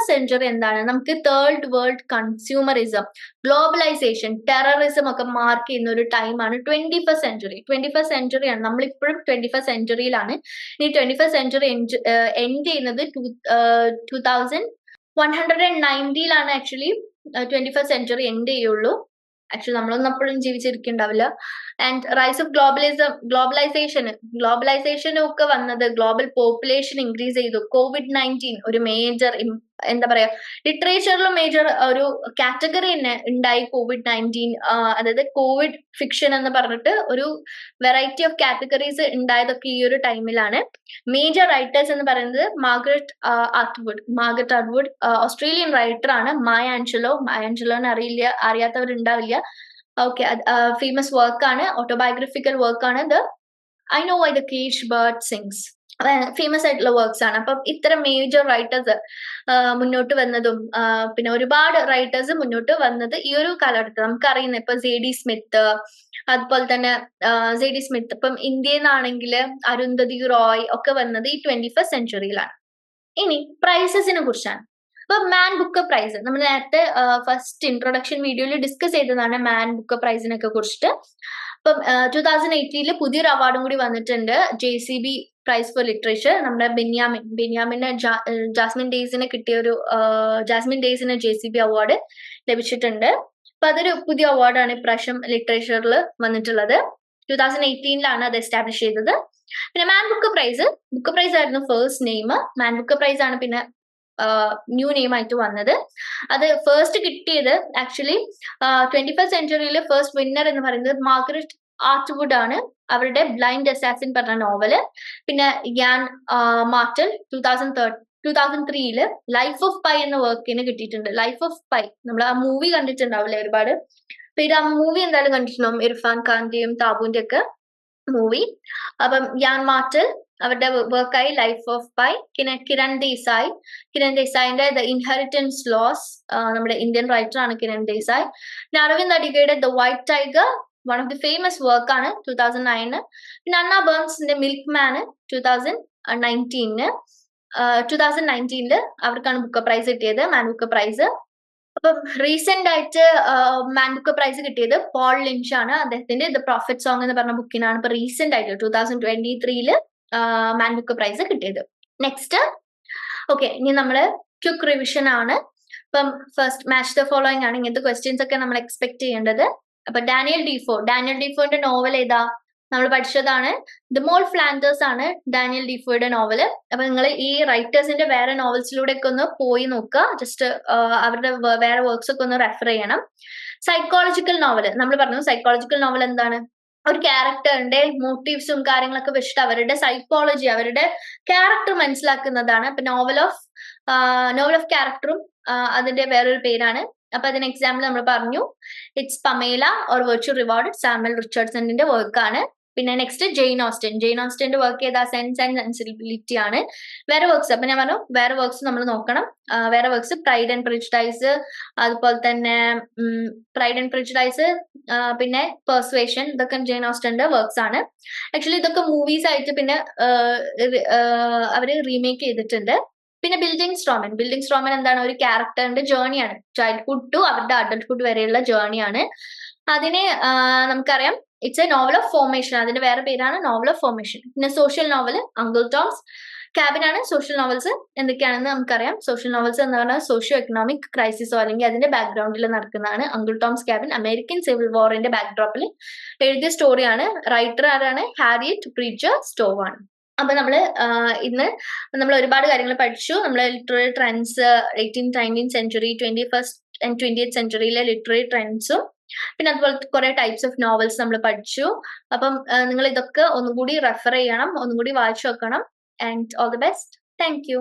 സെഞ്ചുറി എന്താണ്, നമുക്ക് third world consumerism, globalisation, terrorism ഒക്കെ മാർക്ക് ചെയ്യുന്ന ഒരു ടൈമാണ് 21st സെഞ്ചുറിയാണ്. നമ്മളിപ്പോഴും 21st സെഞ്ചുറിയിലാണ്. ഇനി 21st സെഞ്ചുറി എൻഡ് ചെയ്യുന്നത് 2190 ആക്ച്വലി 21st സെഞ്ചുറി എൻഡ് ചെയ്യുള്ളൂ. ആക്ച്വലി നമ്മളൊന്നും അപ്പോഴും ജീവിച്ചിരിക്കുന്നുണ്ടാവില്ല. ആൻഡ് റൈസ് ഓഫ് ഗ്ലോബലൈസേഷനും ഒക്കെ വന്നത്, ഗ്ലോബൽ പോപ്പുലേഷൻ ഇൻക്രീസ് ചെയ്തു. COVID-19 ഒരു മേജർ എന്താ പറയാ, ലിറ്ററേച്ചറിലും മേജർ ഒരു കാറ്റഗറി തന്നെ ഉണ്ടായി COVID-19. അതായത് കോവിഡ് ഫിക്ഷൻ എന്ന് പറഞ്ഞിട്ട് ഒരു വെറൈറ്റി ഓഫ് കാറ്റഗറീസ് ഉണ്ടായതൊക്കെ ഈ ഒരു ടൈമിലാണ്. മേജർ റൈറ്റേഴ്സ് എന്ന് പറയുന്നത് മാർഗരറ്റ് അറ്റ്വുഡ്, ഓസ്ട്രേലിയൻ റൈറ്റർ ആണ്. മായ ആഞ്ചലോനെ അറിയാത്തവരുണ്ടാവില്ല. ഓക്കെ, ഫേമസ് വർക്കാണ്, ഓട്ടോബയോഗ്രഫിക്കൽ വർക്കാണ് the I know why the cage bird sings. Famous ആയിട്ടുള്ള വർക്ക്സ് ആണ്. അപ്പം ഇത്തരം മേജർ റൈറ്റേഴ്സ് മുന്നോട്ട് വന്നതും പിന്നെ ഒരുപാട് റൈറ്റേഴ്സ് മുന്നോട്ട് വന്നത് ഈ ഒരു കാലഘട്ടത്തിൽ നമുക്കറിയുന്നത്. ഇപ്പൊ ZD സ്മിത്ത്, അതുപോലെ തന്നെ ഇപ്പം ഇന്ത്യയിൽ നിന്നാണെങ്കിൽ അരുന്ധതി റോയ് ഒക്കെ വന്നത് ഈ 21st സെഞ്ചുറിയിലാണ്. ഇനി പ്രൈസസിനെ കുറിച്ചാണ്. അപ്പൊ മാൻ ബുക്കർ പ്രൈസ് നമ്മൾ നേരത്തെ ഫസ്റ്റ് ഇൻട്രൊഡക്ഷൻ വീഡിയോയിൽ ഡിസ്കസ് ചെയ്തതാണ് മാൻ ബുക്കർ പ്രൈസിനൊക്കെ കുറിച്ചിട്ട്. ഇപ്പം 2018 പുതിയൊരു അവാർഡും കൂടി വന്നിട്ടുണ്ട്, JCB പ്രൈസ് ഫോർ ലിറ്ററേച്ചർ. നമ്മുടെ ബെന്യാമിന് ജാസ്മിൻ ഡേയ്സിന് JCB അവാർഡ്. ലഭിച്ചിട്ടുണ്ട്. അപ്പൊ അതൊരു പുതിയ അവാർഡാണ് ഇപ്രാവശ്യം ലിറ്ററേച്ചറിൽ വന്നിട്ടുള്ളത്. 2018 അത് എസ്റ്റാബ്ലിഷ് ചെയ്തത്. പിന്നെ മാൻ ബുക്ക് പ്രൈസ് ആയിരുന്നു ഫസ്റ്റ് നെയിം. മാൻ ബുക്ക് പ്രൈസ് ആണ് പിന്നെ ന്യൂ നെയിം ആയിട്ട് വന്നത്. അത് ഫസ്റ്റ് കിട്ടിയത് ആക്ച്വലി 21st സെഞ്ചുറിയിലെ ഫസ്റ്റ് വിന്നർ എന്ന് പറയുന്നത് മാർഗരറ്റ് ആർട്ട്വുഡ് ആണ്. അവരുടെ ബ്ലൈൻഡ് അസാസിൻ പറഞ്ഞ നോവല്. പിന്നെ യാൻ മാർട്ടൽ 2003 ലൈഫ് ഓഫ് പൈ എന്ന വർക്കിന് കിട്ടിയിട്ടുണ്ട്. ലൈഫ് ഓഫ് പൈ നമ്മൾ ആ മൂവി കണ്ടിട്ടുണ്ടാവില്ലേ ഒരുപാട് പേര്. ആ മൂവി എന്തായാലും കണ്ടിട്ടുണ്ടാവും, ഇർഫാൻ ഖാന്റെയും താബുവിന്റെ ഒക്കെ മൂവി. അപ്പം യാൻ മാർട്ടൽ അവരുടെ വർക്കായി ലൈഫ് ഓഫ് പൈ. കിരൺ ദേശായിന്റെ ദ ഇൻഹെറിറ്റൻസ് ലോസ്, നമ്മുടെ ഇന്ത്യൻ റൈറ്റർ ആണ് കിരൺ ദേശായി. പിന്നെ അരവിന്ദ് അഡിഗയുടെ the white tiger, one of the famous വർക്കാണ് 2009. പിന്നെ അന്ന ബേൺസിന്റെ മിൽക്ക് മാന് 2019 അവർക്കാണ് ബുക്ക് പ്രൈസ് കിട്ടിയത്, മാൻ ബുക്ക് പ്രൈസ്. അപ്പം റീസെന്റ് ആയിട്ട് മാൻ ബുക്ക് പ്രൈസ് കിട്ടിയത് പോൾ ലിഞ്ച് ആണ്. അദ്ദേഹത്തിന്റെ ദ പ്രോഫിറ്റ് സോങ് എന്ന് പറഞ്ഞ ബുക്കിനാണ് ഇപ്പൊ റീസെന്റ് ആയിട്ട് 2023 മാൻ ബുക്ക് പ്രൈസ് കിട്ടിയത്. നെക്സ്റ്റ് ഓക്കെ, ഇനി നമ്മള് ക്വിക്ക് റിവിഷൻ ആണ്. ഇപ്പം ഫസ്റ്റ് മാച്ച് ദ ഫോളോയിങ് ആണ്. ഇങ്ങനത്തെ ക്വസ്റ്റ്യൻസ് ഒക്കെ നമ്മൾ എക്സ്പെക്ട് ചെയ്യേണ്ടത്. അപ്പൊ ഡാനിയൽ ഡീഫോയുടെ നോവൽ ഏതാ? നമ്മൾ പഠിച്ചതാണ് ദ മോൾ ഫ്ലാൻഡേഴ്സ് ആണ് ഡാനിയൽ ഡീഫോയുടെ നോവല്. അപ്പൊ നിങ്ങൾ ഈ റൈറ്റേഴ്സിന്റെ വേറെ നോവൽസിലൂടെ ഒക്കെ ഒന്ന് പോയി നോക്കുക. ജസ്റ്റ് അവരുടെ വേറെ വർക്ക്സ് ഒക്കെ ഒന്ന് റെഫർ ചെയ്യണം. സൈക്കോളജിക്കൽ നോവൽ നമ്മൾ പറഞ്ഞു. സൈക്കോളജിക്കൽ നോവൽ എന്താണ്? ഒരു ക്യാരക്ടറിന്റെ മോട്ടീവ്സും കാര്യങ്ങളൊക്കെ വെച്ചിട്ട് അവരുടെ സൈക്കോളജി, അവരുടെ ക്യാരക്ടർ മനസ്സിലാക്കുന്നതാണ്. അപ്പൊ നോവൽ ഓഫ് ക്യാരക്ടറും അതിന്റെ വേറൊരു പേരാണ്. അപ്പൊ അതിന് എക്സാമ്പിൾ നമ്മൾ പറഞ്ഞു, it's Pamela or virtual reward, Samuel റിച്ചർഡ്സന്റെ വർക്കാണ്. പിന്നെ നെക്സ്റ്റ് ജെയിൻ ഓസ്റ്റന്റെ വർക്ക് ഏതാ? സെൻസ് ആൻഡ് സെൻസിബിലിറ്റി ആണ്. വേറെ വർക്ക്സ് അപ്പൊ ഞാൻ പറഞ്ഞു വേറെ വർക്ക്സ് നമ്മൾ നോക്കണം. വേറെ വർക്ക്സ് പ്രൈഡ് ആൻഡ് പ്രിജുഡൈസ്, അതുപോലെ തന്നെ പിന്നെ പെർസ്വേഷൻ, ഇതൊക്കെ ജെയിൻ ഓസ്റ്റന്റെ വർക്ക്സ് ആണ്. ആക്ച്വലി ഇതൊക്കെ മൂവീസ് ആയിട്ട് പിന്നെ അവര് റീമേക്ക് ചെയ്തിട്ടുണ്ട്. പിന്നെ ബിൽഡിംഗ് സ്ട്രോമൻ എന്താണ്? ഒരു ക്യാരക്ടറിന്റെ ജേർണിയാണ്, ചൈൽഡ്ഹുഡ് ടു അവരുടെ അഡൾട്ട്ഹുഡ് വരെയുള്ള ജേർണിയാണ്. അതിനെ നമുക്കറിയാം it's A novel of formation. അതിന്റെ വേറെ പേരാണ് നോവൽ ഓഫ് ഫോർമേഷൻ. പിന്നെ social novel uncle Tom's cabin ആണ്. സോഷ്യൽ നോവൽസ് എന്തൊക്കെയാണെന്ന് നമുക്കറിയാം. സോഷ്യൽ നോവൽസ് എന്ന് പറഞ്ഞാൽ സോഷ്യോ എക്കണോമിക് ക്രൈസിസോ അല്ലെങ്കിൽ അതിന്റെ ബാക്ക്ഗ്രൗണ്ടിൽ നടക്കുന്നതാണ്. Uncle Tom's cabin American civil വാറിന്റെ ബാക്ക്ഡ്രോപ്പിൽ എഴുതിയ സ്റ്റോറിയാണ്. റൈറ്റർ ആരാണ്? ഹാരിയറ്റ് ബ്രിഡ്ജർ സ്റ്റോവ് ആണ്. അപ്പൊ ഇന്ന് നമ്മൾ ഒരുപാട് കാര്യങ്ങൾ പഠിച്ചു. നമ്മൾ literary trends 18th 19th century 21st and 20th സെഞ്ചുറിയിലെ ലിറ്റററി ട്രെൻഡ്സും പിന്നെ അതുപോലെ കുറെ ടൈപ്സ് ഓഫ് നോവൽസ് നമ്മൾ പഠിച്ചു. അപ്പം നിങ്ങൾ ഇതൊക്കെ ഒന്നുകൂടി റെഫർ ചെയ്യണം, ഒന്നുകൂടി വായിച്ചു വെക്കണം. And all the best. Thank you.